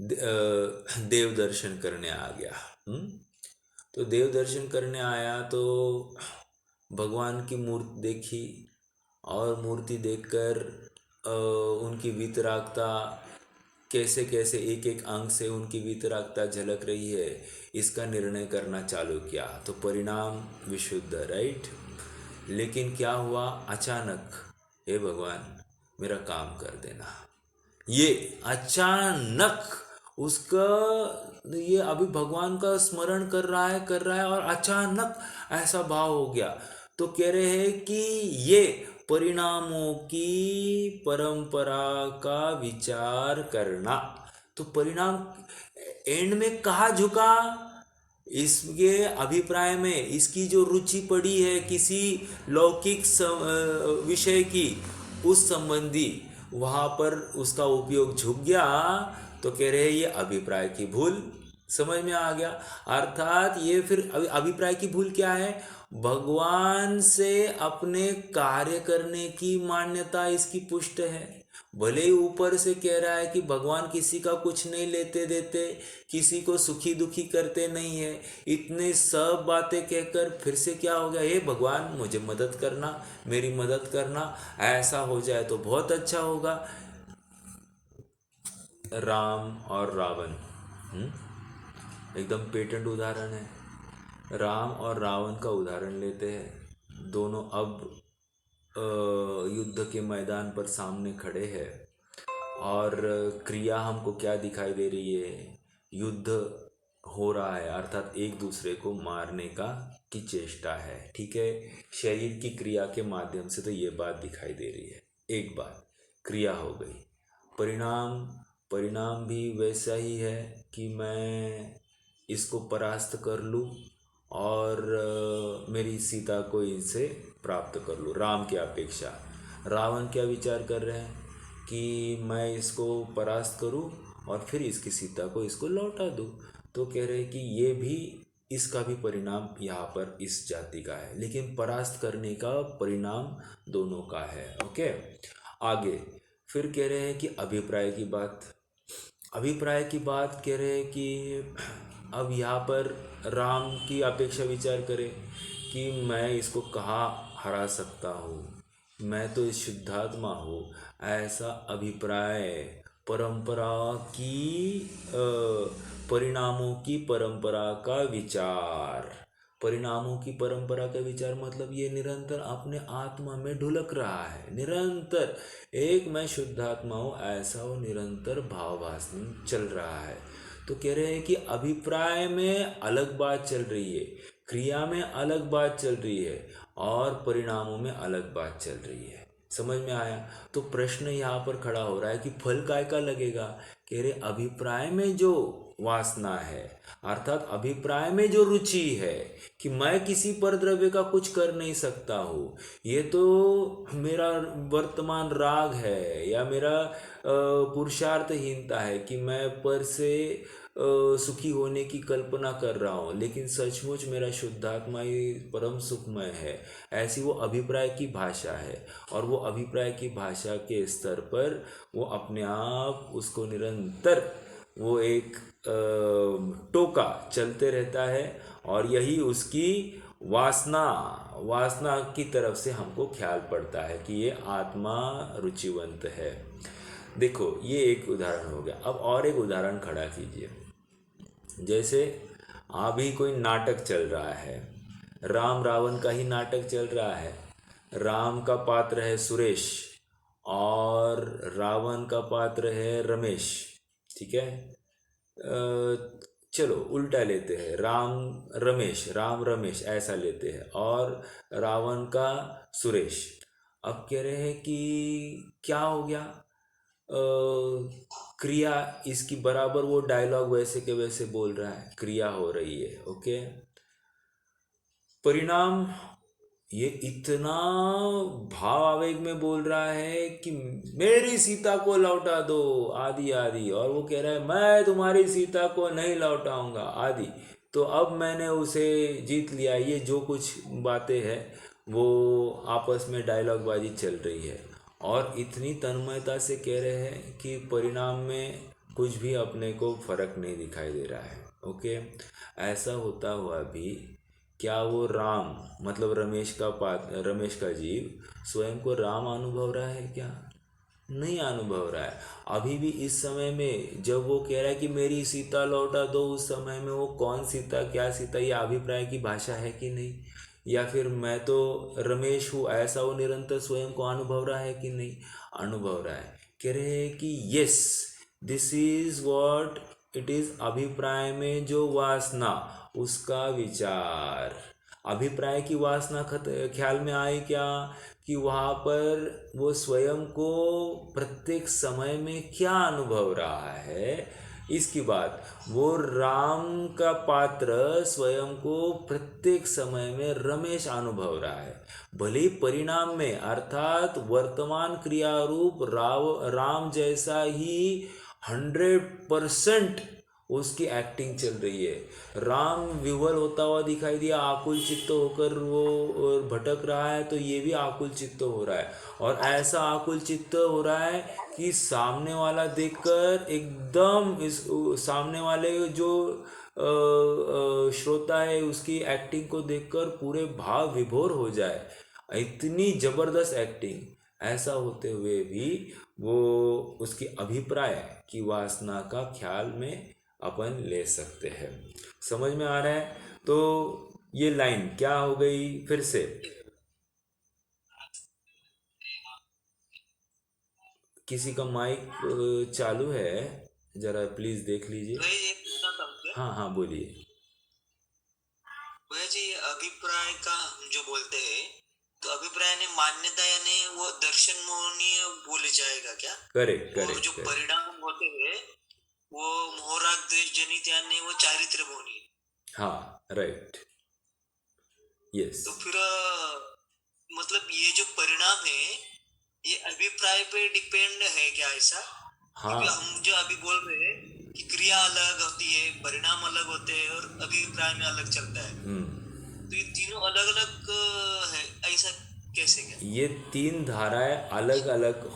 देव दर्शन करने आ गया। तो देव दर्शन करने आया तो भगवान की मूर्ति देखी, और मूर्ति देखकर उनकी वीतरागता, कैसे कैसे एक एक अंग से उनकी वीतरागता झलक रही है, इसका निर्णय करना चालू किया। तो परिणाम विशुद्ध, राइट। लेकिन क्या हुआ, अचानक, हे भगवान मेरा काम कर देना, ये अचानक उसका, ये अभी भगवान का स्मरण कर रहा है और अचानक ऐसा भाव हो गया। तो कह रहे हैं कि ये परिणामों की परंपरा का विचार करना। तो परिणाम एंड में कहाँ झुका, इसके अभिप्राय में इसकी जो रुचि पड़ी है किसी लौकिक विषय की, उस संबंधी वहाँ पर उसका उपयोग झुक गया। तो कह रहे हैं ये अभिप्राय की भूल। समझ में आ गया? अर्थात ये फिर अभिप्राय की भूल क्या है, भगवान से अपने कार्य करने की मान्यता इसकी पुष्ट है। भले ही ऊपर से कह रहा है कि भगवान किसी का कुछ नहीं लेते देते, किसी को सुखी दुखी करते नहीं है, इतने सब बातें कहकर फिर से क्या हो गया, हे भगवान मुझे मदद करना, मेरी मदद करना, ऐसा हो जाए तो बहुत अच्छा होगा। राम और रावण एकदम पेटेंट उदाहरण है। राम और रावण का उदाहरण लेते हैं। दोनों अब युद्ध के मैदान पर सामने खड़े हैं, और क्रिया हमको क्या दिखाई दे रही है, युद्ध हो रहा है, अर्थात एक दूसरे को मारने की चेष्टा है। ठीक है, शरीर की क्रिया के माध्यम से तो ये बात दिखाई दे रही है। एक बात क्रिया हो गई, परिणाम, परिणाम भी वैसा ही है कि मैं इसको परास्त कर लूँ और मेरी सीता को इनसे प्राप्त कर लूँ। राम की अपेक्षा रावण क्या विचार कर रहे हैं कि मैं इसको परास्त करूं और फिर इसकी सीता को इसको लौटा दूं। तो कह रहे हैं कि ये भी, इसका भी परिणाम यहाँ पर इस जाति का है, लेकिन परास्त करने का परिणाम दोनों का है। ओके, आगे फिर कह रहे हैं कि अभिप्राय की बात, अभिप्राय की बात कह रहे हैं कि अब यहाँ पर राम की अपेक्षा विचार करें कि मैं इसको कहाँ हरा सकता हूँ, मैं तो इस शुद्धात्मा हूँ, ऐसा अभिप्राय, परंपरा की परिणामों की परंपरा का विचार। परिणामों की परंपरा का विचार मतलब ये निरंतर अपने आत्मा में ढुलक रहा है, निरंतर एक मैं शुद्धात्मा हूँ ऐसा वो निरंतर भावभास चल रहा है। तो कह रहे हैं कि अभिप्राय में अलग बात चल रही है, क्रिया में अलग बात चल रही है, और परिणामों में अलग बात चल रही है। समझ में आया? तो प्रश्न यहाँ पर खड़ा हो रहा है कि फल काय का लगेगा। कह रहे अभिप्राय में जो वासना है, अर्थात अभिप्राय में जो रुचि है कि मैं किसी पर द्रव्य का कुछ कर नहीं सकता हूँ, ये तो मेरा वर्तमान राग है या मेरा पुरुषार्थहीनता है कि मैं पर से सुखी होने की कल्पना कर रहा हूँ, लेकिन सचमुच मेरा शुद्धात्मा ही परम सुखमय है, ऐसी वो अभिप्राय की भाषा है। और वो अभिप्राय की भाषा के स्तर पर वो अपने आप उसको निरंतर वो एक टोका चलते रहता है, और यही उसकी वासना, वासना की तरफ से हमको ख्याल पड़ता है कि ये आत्मा रुचिवंत है। देखो ये एक उदाहरण हो गया। अब और एक उदाहरण खड़ा कीजिए। जैसे अभी कोई नाटक चल रहा है, राम रावण का ही नाटक चल रहा है। राम का पात्र है सुरेश और रावण का पात्र है रमेश। ठीक है, चलो उल्टा लेते हैं, राम रमेश ऐसा लेते हैं, और रावण का सुरेश। अब कह रहे हैं कि क्या हो गया, क्रिया इसकी बराबर, वो डायलॉग वैसे के वैसे बोल रहा है, क्रिया हो रही है। ओके, परिणाम ये इतना भाव आवेग में बोल रहा है कि मेरी सीता को लौटा दो, आदि आदि, और वो कह रहा है मैं तुम्हारी सीता को नहीं लौटाऊंगा, आदि। तो अब मैंने उसे जीत लिया। ये जो कुछ बातें हैं वो आपस में डायलॉग बाजी चल रही है, और इतनी तन्मयता से कह रहे हैं कि परिणाम में कुछ भी अपने को फर्क नहीं दिखाई दे रहा है। ओके, ऐसा होता हुआ भी क्या वो राम, मतलब रमेश का जीव स्वयं को राम अनुभव रहा है क्या? नहीं अनुभव रहा है। अभी भी इस समय में जब वो कह रहा है कि मेरी सीता लौटा दो, उस समय में वो कौन सीता, क्या सीता, ये अभिप्राय की भाषा है कि नहीं, या फिर मैं तो रमेश हूँ, ऐसा वो निरंतर स्वयं को अनुभव रहा है कि नहीं अनुभव रहा है। कह रहे हैं कि yes, this is what it is. अभिप्राय में जो वासना, उसका विचार, अभिप्राय की वासना ख्याल में आई क्या, कि वहाँ पर वो स्वयं को प्रत्येक समय में क्या अनुभव रहा है, इसकी बात। वो राम का पात्र स्वयं को प्रत्येक समय में रमेश अनुभव रहा है, भले ही परिणाम में अर्थात वर्तमान क्रिया रूप राम जैसा ही 100% उसकी एक्टिंग चल रही है। राम विह्वल होता हुआ दिखाई दिया, आकुल चित्त होकर वो भटक रहा है, तो ये भी आकुल चित्त हो रहा है, और ऐसा आकुल चित्त हो रहा है कि सामने वाला देखकर एकदम इस सामने वाले जो श्रोता है उसकी एक्टिंग को देखकर पूरे भाव विभोर हो जाए, इतनी जबरदस्त एक्टिंग। ऐसा होते हुए भी वो उसकी अभिप्राय की वासना का ख्याल में अपन ले सकते हैं। समझ में आ रहा है? तो ये लाइन क्या हो गई फिर से? किसी का माइक चालू है, जरा प्लीज देख लीजिए। वही एक पूछना था मुझे। हाँ हाँ, बोलिए। वह जी अभिप्राय का हम जो बोलते हैं, तो अभिप्राय ने मान्यता यानी वो दर्शन मोहनीय बोले जाएगा क्या? करेक्ट और करेक्ट जो करेक्ट। परिणाम होते हैं वो मोहराग द्वेष जनित यानी वो चारित्र मोहनीय। हाँ, राइट, यस। तो फिर मतलब ये जो परिणाम है ये अभिप्राय पे डिपेंड है क्या ऐसा? क्योंकि हाँ। हम जो अभी बोल रहे हैं कि क्रिया अलग होती है, परिणाम अलग होते हैं और अभिप्राय में अलग चलता है, तो ये तीनों अलग अलग है, ऐसा कैसे क्या? ये तीन धाराएं अलग अलग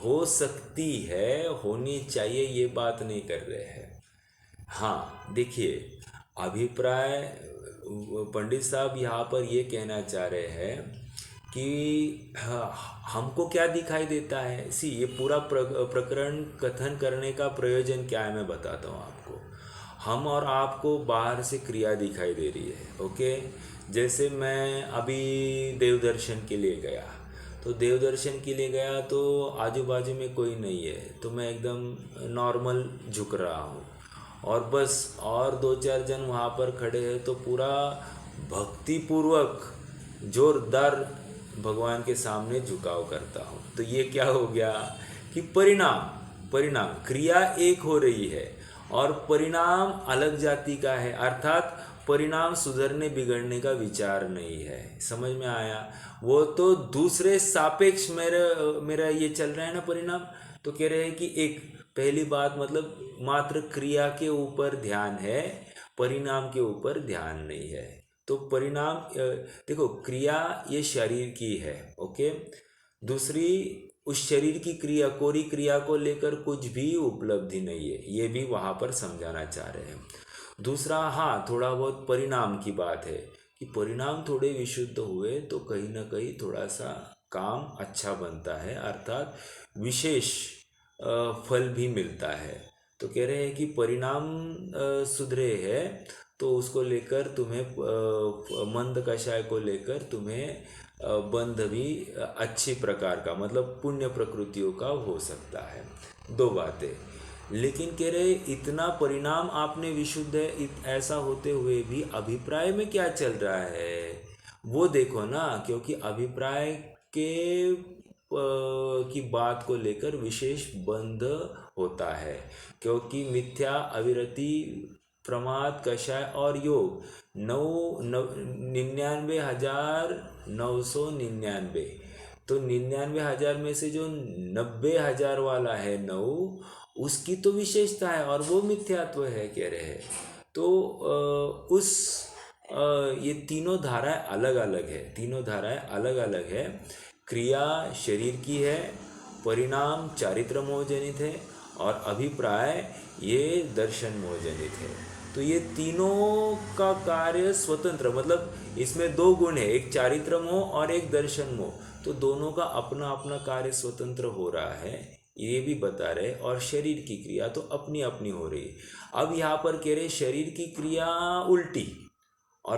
हो सकती है, होनी चाहिए, ये बात नहीं कर रहे हैं। हाँ देखिए, अभिप्राय, पंडित साहब यहाँ पर ये कहना चाह रहे हैं कि हमको क्या दिखाई देता है। सी, ये पूरा प्रकरण कथन करने का प्रयोजन क्या है मैं बताता हूँ आपको। हम और आपको बाहर से क्रिया दिखाई दे रही है। ओके, जैसे मैं अभी देवदर्शन के लिए गया, तो देवदर्शन के लिए गया तो आजू बाजू में कोई नहीं है, तो मैं एकदम नॉर्मल झुक रहा हूँ, और बस और दो चार जन वहाँ पर खड़े हैं, तो पूरा भक्तिपूर्वक जोरदार भगवान के सामने झुकाव करता हूँ। तो ये क्या हो गया कि परिणाम क्रिया एक हो रही है और परिणाम अलग जाति का है, अर्थात परिणाम सुधरने बिगड़ने का विचार नहीं है। समझ में आया? वो तो दूसरे सापेक्ष मेरा ये चल रहा है ना परिणाम। तो कह रहे हैं कि एक पहली बात मतलब मात्र क्रिया के ऊपर ध्यान है, परिणाम के ऊपर ध्यान नहीं है। तो परिणाम देखो, क्रिया ये शरीर की है। ओके, दूसरी, उस शरीर की क्रिया, कोरी क्रिया को लेकर कुछ भी उपलब्धि नहीं है, ये भी वहाँ पर समझाना चाह रहे हैं। दूसरा, हाँ, थोड़ा बहुत परिणाम की बात है कि परिणाम थोड़े विशुद्ध हुए तो कहीं ना कहीं थोड़ा सा काम अच्छा बनता है, अर्थात विशेष फल भी मिलता है। तो कह रहे हैं कि परिणाम सुधरे है, तो उसको लेकर तुम्हें मंद कषाय को लेकर तुम्हें बंध भी अच्छी प्रकार का, मतलब पुण्य प्रकृतियों का हो सकता है। दो बातें। लेकिन कह रहे इतना परिणाम आपने विशुद्ध है, ऐसा होते हुए भी अभिप्राय में क्या चल रहा है वो देखो ना, क्योंकि अभिप्राय के की बात को लेकर विशेष बंध होता है, क्योंकि मिथ्या, अविरति, प्रमाद, कषाय और योग 99,999, तो 99,000 में से जो 90,000 वाला है 9, उसकी तो विशेषता है और वो मिथ्यात्व है कह रहे हैं। तो ये तीनों धाराएं अलग अलग है, तीनों धाराएं अलग अलग है। क्रिया शरीर की है, परिणाम चारित्र मोहजनित है और अभिप्राय ये दर्शन मोहजनित है। तो ये तीनों का कार्य स्वतंत्र, मतलब इसमें दो गुण है, एक चारित्र मोह और एक दर्शन मोह, तो दोनों का अपना अपना कार्य स्वतंत्र हो रहा है, ये भी बता रहे। और शरीर की क्रिया तो अपनी अपनी हो रही है। अब यहाँ पर कह रहे शरीर की क्रिया उल्टी और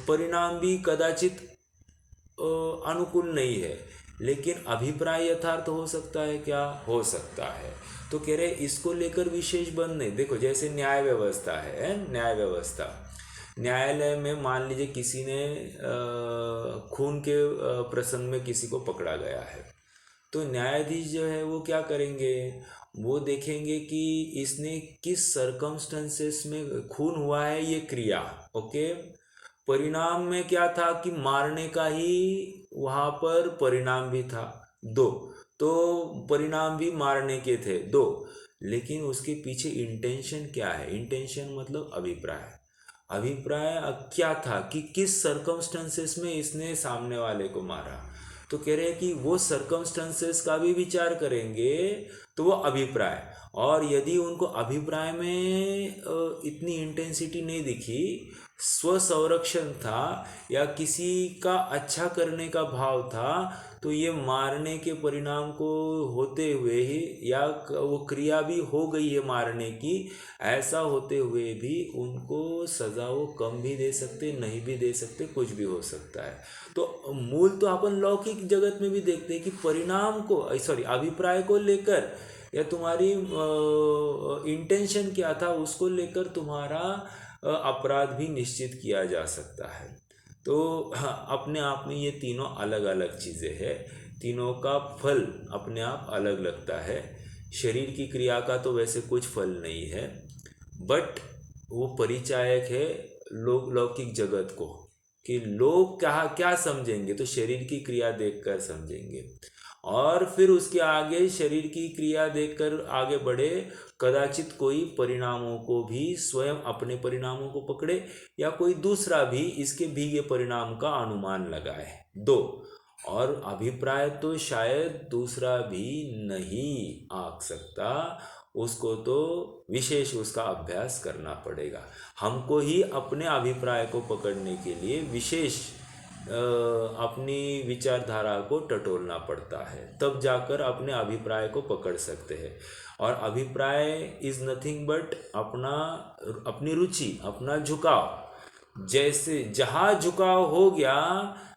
परिणाम भी कदाचित अनुकूल नहीं है, लेकिन अभिप्राय यथार्थ हो सकता है क्या? हो सकता है। तो कह रहे इसको लेकर विशेष बंध नहीं। देखो जैसे न्याय व्यवस्था है, न्याय व्यवस्था, न्यायालय में मान लीजिए किसी ने खून के प्रसंग में किसी को पकड़ा गया है, तो न्यायाधीश जो है वो क्या करेंगे, वो देखेंगे कि इसने किस सरकमस्टेंसेस में खून हुआ है, ये क्रिया, ओके। परिणाम में क्या था कि मारने का ही वहाँ पर परिणाम भी था, दो, तो परिणाम भी मारने के थे दो, लेकिन उसके पीछे इंटेंशन क्या है? इंटेंशन मतलब अभिप्राय। अभिप्राय क्या था कि किस सरकमस्टेंसेस में इसने सामने वाले को मारा, तो कह रहे हैं कि वो सरकमस्टेंसेस का भी विचार करेंगे तो वो अभिप्राय। और यदि उनको अभिप्राय में इतनी इंटेंसिटी नहीं दिखी, स्व संरक्षण था या किसी का अच्छा करने का भाव था, तो ये मारने के परिणाम को होते हुए ही, या वो क्रिया भी हो गई है मारने की, ऐसा होते हुए भी उनको सजा वो कम भी दे सकते, नहीं भी दे सकते, कुछ भी हो सकता है। तो मूल तो अपन लौकिक जगत में भी देखते हैं कि परिणाम को, सॉरी, अभिप्राय को लेकर या तुम्हारी इंटेंशन क्या था उसको लेकर तुम्हारा अपराध भी निश्चित किया जा सकता है। तो हाँ, अपने आप में ये तीनों अलग अलग चीज़ें हैं, तीनों का फल अपने आप अलग लगता है। शरीर की क्रिया का तो वैसे कुछ फल नहीं है, बट वो परिचायक है लौकिक जगत को, कि लोग क्या क्या समझेंगे, तो शरीर की क्रिया देखकर समझेंगे, और फिर उसके आगे शरीर की क्रिया देखकर आगे बढ़े, कदाचित कोई परिणामों को भी स्वयं अपने परिणामों को पकड़े या कोई दूसरा भी इसके भीगे परिणाम का अनुमान लगाए, दो। और अभिप्राय तो शायद दूसरा भी नहीं आंक सकता, उसको तो विशेष उसका अभ्यास करना पड़ेगा। हमको ही अपने अभिप्राय को पकड़ने के लिए विशेष अपनी विचारधारा को टटोलना पड़ता है, तब जाकर अपने अभिप्राय को पकड़ सकते हैं। और अभिप्राय इज़ नथिंग बट अपनी रुचि, अपना झुकाव। जैसे जहाँ झुकाव हो गया,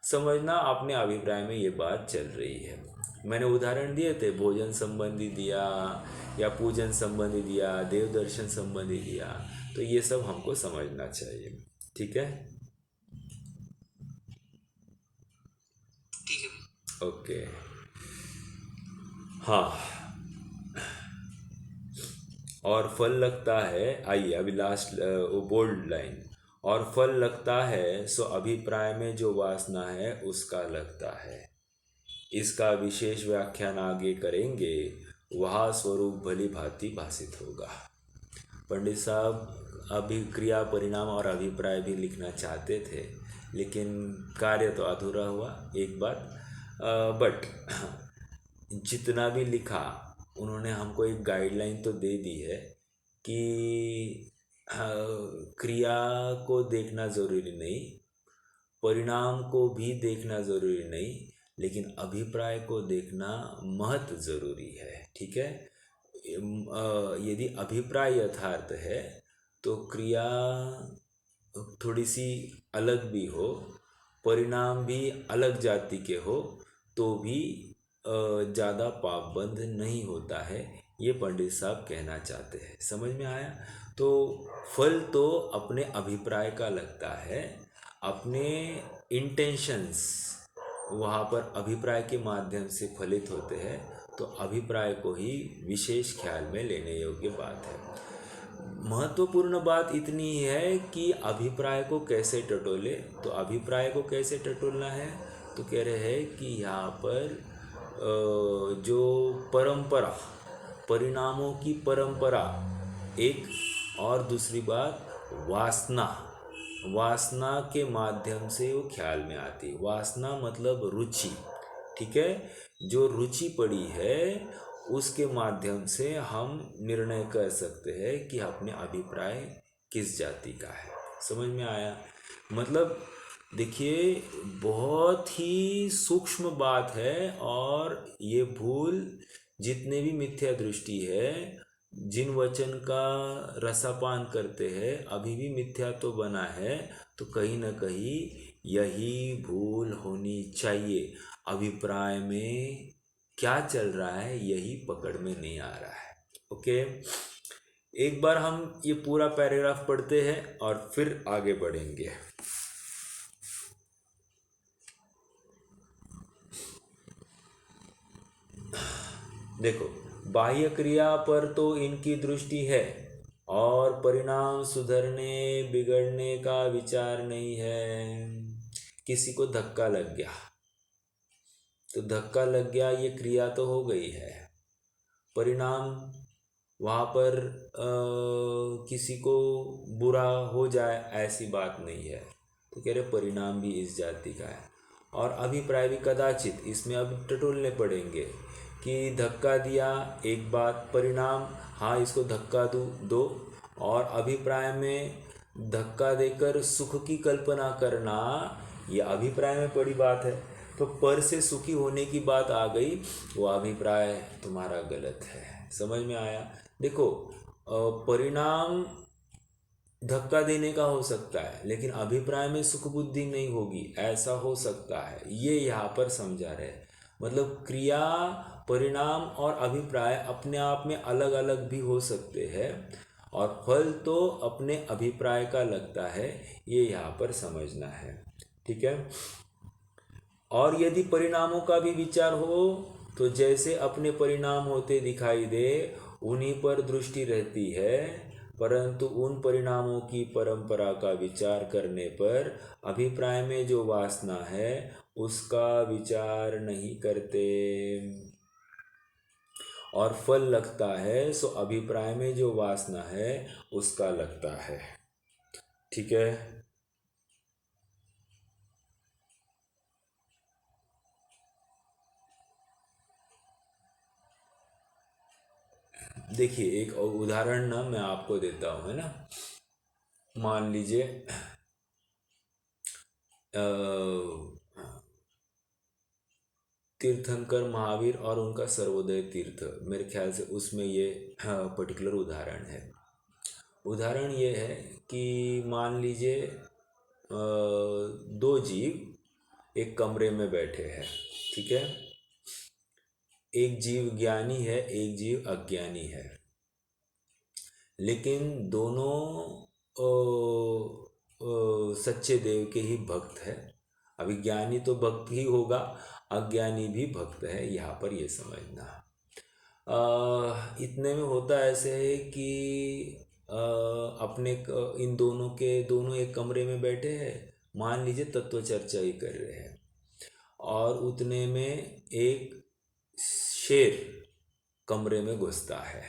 समझना अपने अभिप्राय में ये बात चल रही है। मैंने उदाहरण दिए थे, भोजन संबंधी दिया या पूजन संबंधी दिया, देव दर्शन संबंधी दिया, तो ये सब हमको समझना चाहिए। ठीक है, ठीक है। ओके। हाँ, और फल लगता है, आइए अभी लास्ट वो बोल्ड लाइन, और फल लगता है सो अभिप्राय में जो वासना है उसका लगता है। इसका विशेष व्याख्यान आगे करेंगे, वह स्वरूप भली भांति भाषित होगा। पंडित साहब अभिक्रिया, परिणाम और अभिप्राय भी लिखना चाहते थे, लेकिन कार्य तो अधूरा हुआ एक बात। बट जितना भी लिखा उन्होंने हमको एक गाइडलाइन तो दे दी है कि क्रिया को देखना ज़रूरी नहीं, परिणाम को भी देखना ज़रूरी नहीं, लेकिन अभिप्राय को देखना महत ज़रूरी है। ठीक है, यदि अभिप्राय यथार्थ है तो क्रिया थोड़ी सी अलग भी हो, परिणाम भी अलग जाति के हो, तो भी ज़्यादा पाबंद नहीं होता है, ये पंडित साहब कहना चाहते हैं। समझ में आया? तो फल तो अपने अभिप्राय का लगता है, अपने इंटेंशंस वहाँ पर अभिप्राय के माध्यम से फलित होते हैं, तो अभिप्राय को ही विशेष ख्याल में लेने योग्य बात है। महत्वपूर्ण बात इतनी है कि अभिप्राय को कैसे टटोले। तो अभिप्राय को कैसे टटोलना है, तो कह रहे हैं कि यहाँ पर जो परंपरा, परिणामों की परंपरा एक, और दूसरी बात वासना, वासना के माध्यम से वो ख्याल में आती। वासना मतलब रुचि, ठीक है? जो रुचि पड़ी है उसके माध्यम से हम निर्णय कर सकते हैं कि अपने अभिप्राय किस जाति का है। समझ में आया? मतलब देखिए, बहुत ही सूक्ष्म बात है, और ये भूल जितने भी मिथ्या दृष्टि है, जिन वचन का रसापान करते हैं, अभी भी मिथ्या तो बना है, तो कहीं ना कहीं यही भूल होनी चाहिए। अभिप्राय में क्या चल रहा है यही पकड़ में नहीं आ रहा है। ओके, एक बार हम ये पूरा पैराग्राफ पढ़ते हैं और फिर आगे बढ़ेंगे। देखो, बाह्य क्रिया पर तो इनकी दृष्टि है, और परिणाम सुधरने बिगड़ने का विचार नहीं है। किसी को धक्का लग गया, तो धक्का लग गया, ये क्रिया तो हो गई है। परिणाम वहाँ पर किसी को बुरा हो जाए ऐसी बात नहीं है, तो कह रहे परिणाम भी इस जाति का है। और अभिप्राय भी कदाचित, इसमें अब टटोलने पड़ेंगे कि धक्का दिया एक बात, परिणाम हाँ इसको धक्का दो, और अभिप्राय में धक्का देकर सुख की कल्पना करना, ये अभिप्राय में बड़ी बात है। तो पर से सुखी होने की बात आ गई, वो अभिप्राय तुम्हारा गलत है। समझ में आया? देखो, परिणाम धक्का देने का हो सकता है, लेकिन अभिप्राय में सुख बुद्धि नहीं होगी, ऐसा हो सकता है, ये यहाँ पर समझा रहे। मतलब क्रिया, परिणाम और अभिप्राय अपने आप में अलग अलग भी हो सकते हैं, और फल तो अपने अभिप्राय का लगता है, ये यहाँ पर समझना है। ठीक है? और यदि परिणामों का भी विचार हो, तो जैसे अपने परिणाम होते दिखाई दे उन्हीं पर दृष्टि रहती है, परंतु उन परिणामों की परंपरा का विचार करने पर अभिप्राय में जो वासना है उसका विचार नहीं करते, और फल लगता है सो अभिप्राय में जो वासना है उसका लगता है। ठीक है? देखिए, एक उदाहरण ना मैं आपको देता हूँ, है ना। मान लीजिए तीर्थंकर महावीर और उनका सर्वोदय तीर्थ, मेरे ख्याल से उसमें ये पर्टिकुलर उदाहरण है। उदाहरण ये है कि मान लीजिए दो जीव एक कमरे में बैठे हैं। ठीक है? एक जीव ज्ञानी है, एक जीव अज्ञानी है, लेकिन दोनों सच्चे देव के ही भक्त है। अभी ज्ञानी तो भक्त ही होगा, अज्ञानी भी भक्त है, यहाँ पर ये समझना। इतने में होता ऐसे है कि अपने इन दोनों एक कमरे में बैठे हैं, मान लीजिए तत्व चर्चा ही कर रहे हैं, और उतने में एक शेर कमरे में घुसता है।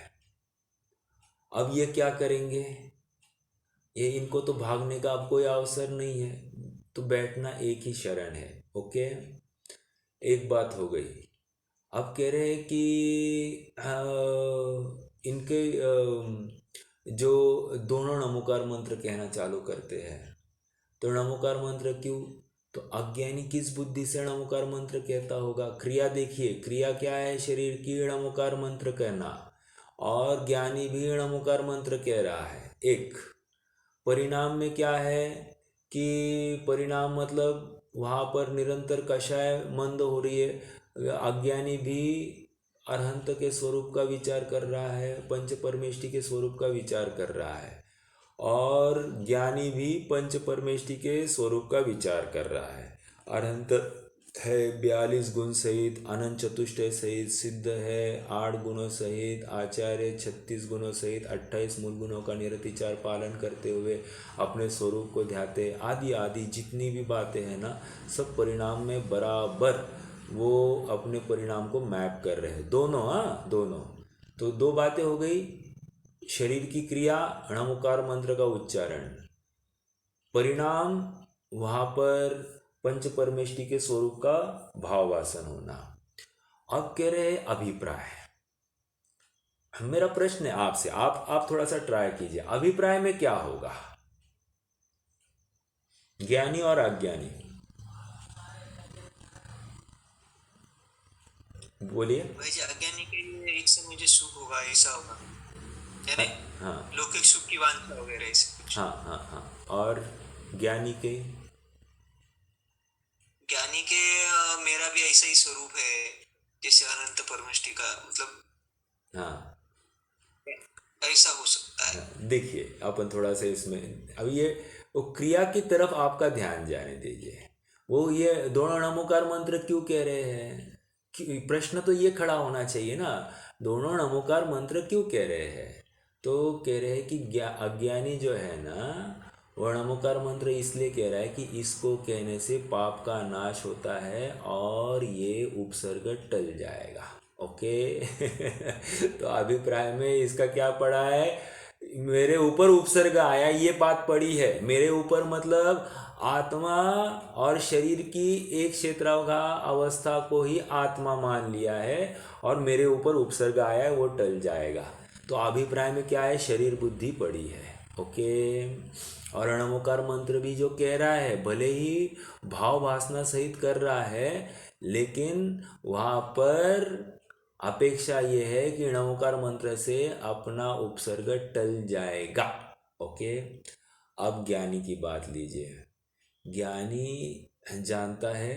अब ये क्या करेंगे? ये इनको तो भागने का अब कोई अवसर नहीं है, तो बैठना एक ही शरण है। ओके, एक बात हो गई। अब कह रहे हैं कि इनके जो दोनों नमोकार मंत्र कहना चालू करते हैं, तो नमोकार मंत्र क्यों? तो अज्ञानी किस बुद्धि से नमोकार मंत्र कहता होगा? क्रिया देखिए, क्रिया क्या है? शरीर की नमोकार मंत्र कहना, और ज्ञानी भी नमोकार मंत्र कह रहा है। एक परिणाम में क्या है कि परिणाम मतलब वहाँ पर निरंतर कषाय मंद हो रही है, अज्ञानी भी अरहंत के स्वरूप का विचार कर रहा है, पंच परमेष्टि के स्वरूप का विचार कर रहा है, और ज्ञानी भी पंच परमेष्टि के स्वरूप का विचार कर रहा है। अरहंत है 42 गुण सहित, अनंत चतुष्टय सहित, सिद्ध है 8 गुणों सहित, आचार्य 36 गुणों सहित, 28 मूल गुणों का निरतिचार पालन करते हुए अपने स्वरूप को ध्याते, आदि आदि जितनी भी बातें हैं ना, सब परिणाम में बराबर वो अपने परिणाम को मैप कर रहे हैं। दोनों, हाँ दोनों। तो दो बातें हो गई, शरीर की क्रिया, णमुकार मंत्र का उच्चारण, परिणाम वहाँ पर पंच परमेष्टि के स्वरूप का भाववासन होना। अब कह रहे हैं अभिप्राय। मेरा प्रश्न है आपसे, आप थोड़ा सा ट्राई कीजिए, अभिप्राय में क्या होगा, ज्ञानी और अज्ञानी, बोलिए। भाई जी, अज्ञानी के लिए एक से मुझे सुख होगा, ऐसा होगा, यानी हाँ लौकिक सुख की वांछा वगैरह ऐसे कुछ। हाँ हाँ हाँ। और ज्ञानी के, ज्ञानी के मेरा भी ऐसा ही स्वरूप है जैसे अनंत परमेष्टि का, मतलब हाँ ऐसा हो सकता है। देखिए अपन थोड़ा सा इसमें अब ये वो क्रिया की तरफ आपका ध्यान जाने दीजिए। वो ये दोनों नमोकार मंत्र क्यों कह रहे हैं, प्रश्न तो ये खड़ा होना चाहिए ना, दोनों नमोकार मंत्र क्यों कह रहे हैं। तो कह रहे हैं कि अज्ञानी जो है ना, वो नमोकार मंत्र इसलिए कह रहा है कि इसको कहने से पाप का नाश होता है और ये उपसर्ग टल जाएगा। ओके तो अभिप्राय में इसका क्या पड़ा है, मेरे ऊपर उपसर्ग आया, ये बात पड़ी है। मेरे ऊपर मतलब आत्मा और शरीर की एक क्षेत्रावघा अवस्था को ही आत्मा मान लिया है, और मेरे ऊपर उपसर्ग आया है, वो टल जाएगा। तो अभिप्राय में क्या है, शरीर बुद्धि पड़ी है। ओके। और अणमुकार मंत्र भी जो कह रहा है, भले ही भाव वासना सहित कर रहा है, लेकिन वहाँ पर अपेक्षा ये है कि णमुकार मंत्र से अपना उपसर्ग टल जाएगा। ओके। अब ज्ञानी की बात लीजिए। ज्ञानी जानता है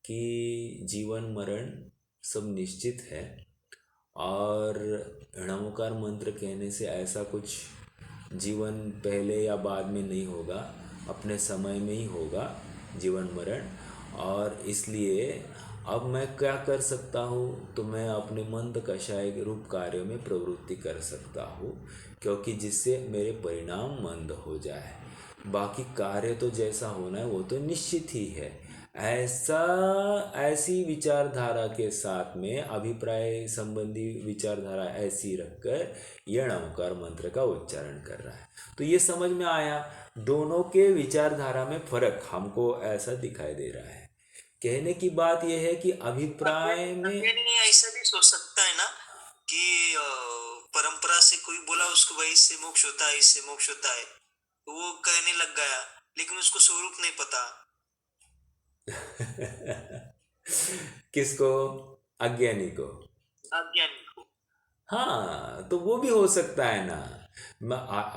कि जीवन मरण सब निश्चित है, और णमुकार मंत्र कहने से ऐसा कुछ जीवन पहले या बाद में नहीं होगा, अपने समय में ही होगा जीवन मरण। और इसलिए अब मैं क्या कर सकता हूँ, तो मैं अपने मंद कषाय रूप कार्यों में प्रवृत्ति कर सकता हूँ, क्योंकि जिससे मेरे परिणाम मंद हो जाए। बाकी कार्य तो जैसा होना है वो तो निश्चित ही है। ऐसी विचारधारा के साथ में अभिप्राय संबंधी विचारधारा ऐसी रखकर यह णमुकार मंत्र का उच्चारण कर रहा है। तो ये समझ में आया, दोनों के विचारधारा में फर्क हमको ऐसा दिखाई दे रहा है। कहने की बात यह है कि अभिप्राय में ऐसा भी सोच सकता है ना कि परंपरा से कोई बोला उसको भाई इससे मोक्ष होता है, इससे मोक्ष होता है, तो वो कहने लग गया, लेकिन उसको स्वरूप नहीं पता। किसको, अज्ञानी को, अज्ञानी को। हाँ तो वो भी हो सकता है ना।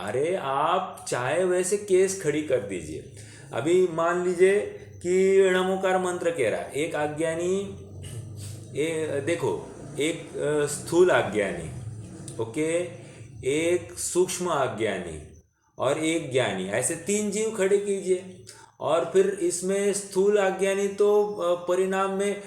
अरे आप चाहे वैसे केस खड़ी कर दीजिए। अभी मान लीजिए कि णमुकार मंत्र कह रहा है, एक अज्ञानी, देखो एक स्थूल अज्ञानी, ओके, एक सूक्ष्म अज्ञानी और एक ज्ञानी, ऐसे 3 जीव खड़े कीजिए। और फिर इसमें स्थूल अज्ञानी तो परिणाम में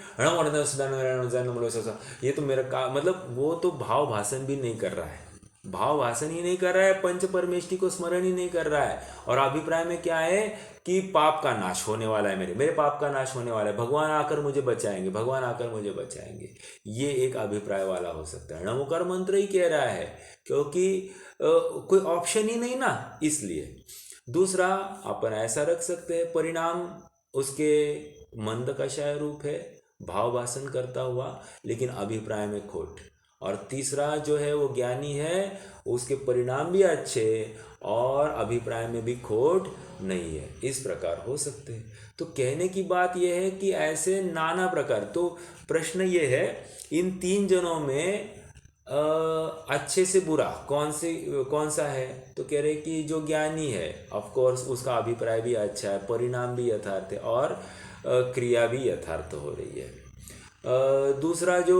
ये तो मेरा का मतलब, वो तो भाव भाषण भी नहीं कर रहा है, भाव भाषण ही नहीं कर रहा है, पंच परमेष्टि को स्मरण ही नहीं कर रहा है। और अभिप्राय में क्या है कि पाप का नाश होने वाला है, मेरे पाप का नाश होने वाला है, भगवान आकर मुझे बचाएंगे, भगवान आकर मुझे बचाएंगे। ये एक अभिप्राय वाला हो सकता है। णमुकार मंत्र ही कह रहा है, क्योंकि कोई ऑप्शन ही नहीं ना, इसलिए। दूसरा अपन ऐसा रख सकते हैं, परिणाम उसके मंद कषाय रूप है, भाव भाषण करता हुआ, लेकिन अभिप्राय में खोट। और तीसरा जो है वो ज्ञानी है, उसके परिणाम भी अच्छे और अभिप्राय में भी खोट नहीं है। इस प्रकार हो सकते हैं। तो कहने की बात यह है कि ऐसे नाना प्रकार। तो प्रश्न ये है, इन 3 जनों में अच्छे से बुरा कौन सा है, तो कह रहे कि जो ज्ञानी है, ऑफ कोर्स उसका अभिप्राय भी अच्छा है, परिणाम भी यथार्थ है और क्रिया भी यथार्थ हो रही है। दूसरा जो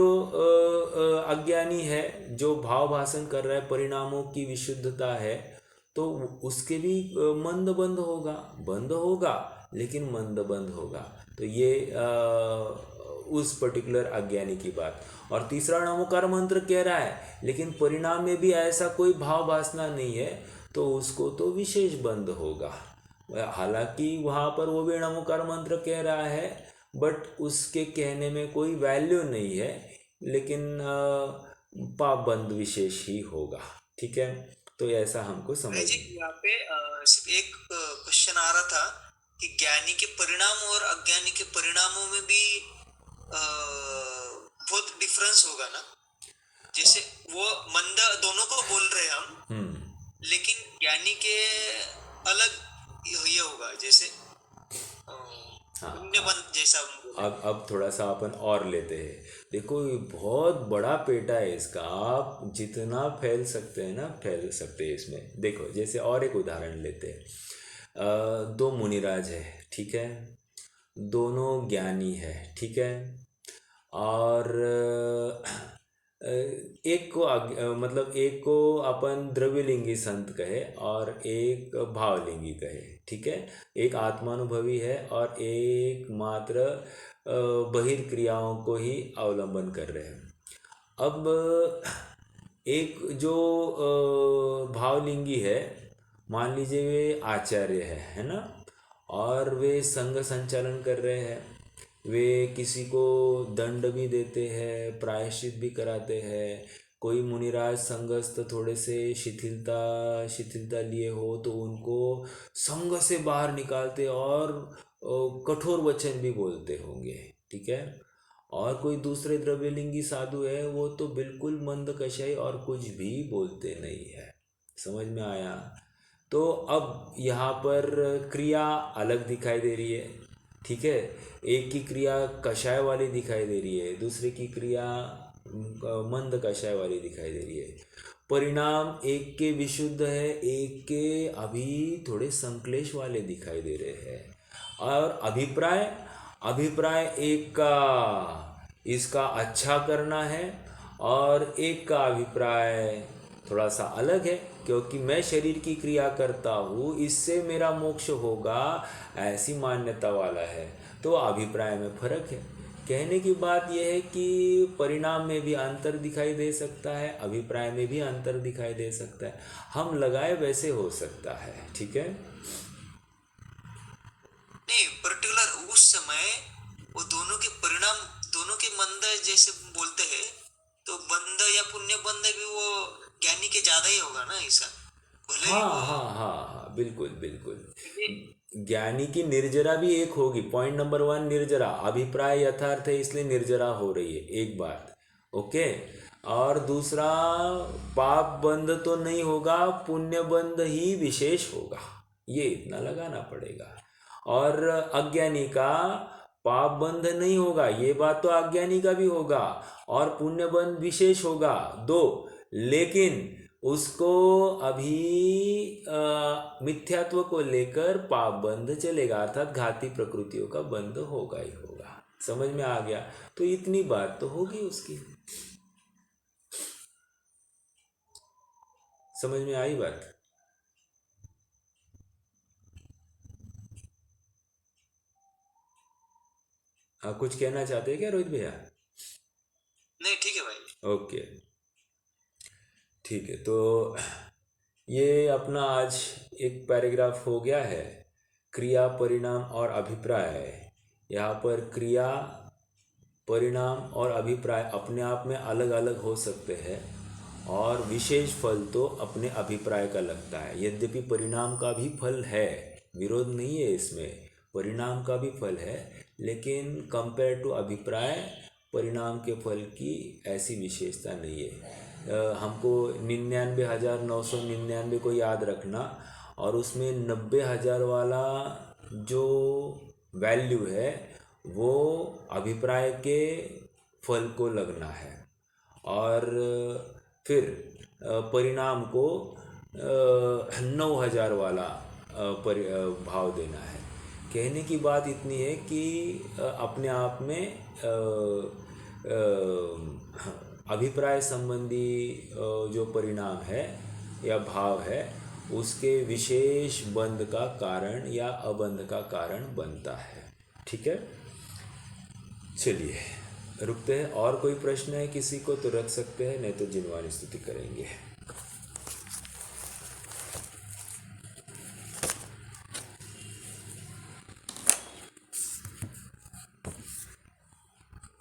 अज्ञानी है, जो भाव भाषण कर रहा है, परिणामों की विशुद्धता है, तो उसके भी मंद बंद होगा, लेकिन मंद बंद होगा। तो ये उस पर्टिकुलर अज्ञानी की बात। और तीसरा नमोकार मंत्र कह रहा है, लेकिन परिणाम में भी ऐसा कोई भाव भासना नहीं है, तो उसको तो विशेष बंद होगा। हालांकि वहाँ पर वो भी नमोकार मंत्र कह रहा है, बट उसके कहने में कोई वैल्यू नहीं है, लेकिन पाप बंद विशेष ही होगा। ठीक है, तो ऐसा हमको समझ। जी यहाँ पे सिर्फ एक क्वेश्चन आ रहा था कि ज्ञानी के परिणाम और अज्ञानी के परिणामों में भी बहुत डिफरेंस होगा ना। जैसे वो मंद दोनों को बोल रहे हैं हम, लेकिन ज्ञानी के अलग ये होगा, जैसे पुण्यबंध जैसा हम बोले। अब थोड़ा सा अपन और लेते हैं। देखो ये बहुत बड़ा पेटा है इसका, आप जितना फैल सकते हैं ना फैल सकते हैं इसमें। देखो जैसे और एक उदाहरण लेते हैं। दो मुनिराज है, ठीक है, दोनों ज्ञानी है, ठीक है, और एक को मतलब एक को अपन द्रव्यलिंगी संत कहे और एक भावलिंगी कहे, ठीक है। एक आत्मानुभवी है और एक मात्र बहिर्क्रियाओं को ही अवलंबन कर रहे हैं। अब एक जो भावलिंगी है, मान लीजिए वे आचार्य है ना, और वे संघ संचालन कर रहे हैं, वे किसी को दंड भी देते हैं, प्रायश्चित भी कराते हैं। कोई मुनिराज संघस्थ थोड़े से शिथिलता लिए हो तो उनको संघ से बाहर निकालते और कठोर वचन भी बोलते होंगे, ठीक है। और कोई दूसरे द्रव्यलिंगी साधु है, वो तो बिल्कुल मंद कषाय और कुछ भी बोलते नहीं है। समझ में आया? तो अब यहाँ पर क्रिया अलग दिखाई दे रही है, ठीक है। एक की क्रिया कषाय वाली दिखाई दे रही है, दूसरे की क्रिया मंद कषाय वाली दिखाई दे रही है। परिणाम एक के विशुद्ध है, एक के अभी थोड़े संक्लेश वाले दिखाई दे रहे हैं। और अभिप्राय एक का इसका अच्छा करना है और एक का अभिप्राय थोड़ा सा अलग है, क्योंकि मैं शरीर की क्रिया करता हूँ, इससे मेरा मोक्ष होगा, ऐसी मान्यता वाला है। तो अभिप्राय में फर्क है। कहने की बात यह है कि परिणाम में भी अंतर दिखाई दे सकता है, अभिप्राय में भी अंतर दिखाई दे सकता है। हम लगाए वैसे हो सकता है, ठीक है। नहीं, पर्टिकुलर उस समय वो दोनों के परिणाम, दोनों के मंद जैसे बोलते हैं, तो बंद या पुण्य बंद भी वो ज्ञानी के ज्यादा ही होगा ना, ऐसा भले ही वो। हाँ, बिल्कुल। ज्ञानी की निर्जरा भी एक होगी। पॉइंट नंबर 1, निर्जरा। अभिप्राय यथार्थ है इसलिए निर्जरा हो रही है, एक बात, ओके। और दूसरा, पाप बंद तो नहीं होगा, पुण्य बंद ही विशेष होगा, ये इतना लगाना पड़ेगा। और अज्ञानी का पाप बंध नहीं होगा, ये बात तो अज्ञानी का भी होगा, और पुण्य बंध विशेष होगा, दो। लेकिन उसको अभी मिथ्यात्व को लेकर पाप बंध चलेगा, अर्थात घाती प्रकृतियों का बंध होगा ही होगा। समझ में आ गया? तो इतनी बात तो होगी उसकी। समझ में आई बात? कुछ कहना चाहते हैं क्या रोहित भैया? नहीं, ठीक है भाई। ओके, ठीक है। तो ये अपना आज एक पैराग्राफ हो गया है, क्रिया, परिणाम और अभिप्राय। यहाँ पर क्रिया, परिणाम और अभिप्राय अपने आप में अलग अलग हो सकते हैं, और विशेष फल तो अपने अभिप्राय का लगता है। यद्यपि परिणाम का भी फल है, विरोध नहीं है इसमें, परिणाम का भी फल है, लेकिन कंपेयर टू अभिप्राय परिणाम के फल की ऐसी विशेषता नहीं है। हमको 99,999 को याद रखना, और उसमें 90,000 वाला जो वैल्यू है वो अभिप्राय के फल को लगना है, और फिर परिणाम को 9,000 वाला भाव देना है। कहने की बात इतनी है कि अपने आप में अभिप्राय संबंधी जो परिणाम है या भाव है उसके विशेष बंध का कारण या अबंध का कारण बनता है। ठीक है, चलिए रुकते हैं। और कोई प्रश्न है किसी को तो रख सकते हैं, नहीं तो जिनवानी स्तुति करेंगे।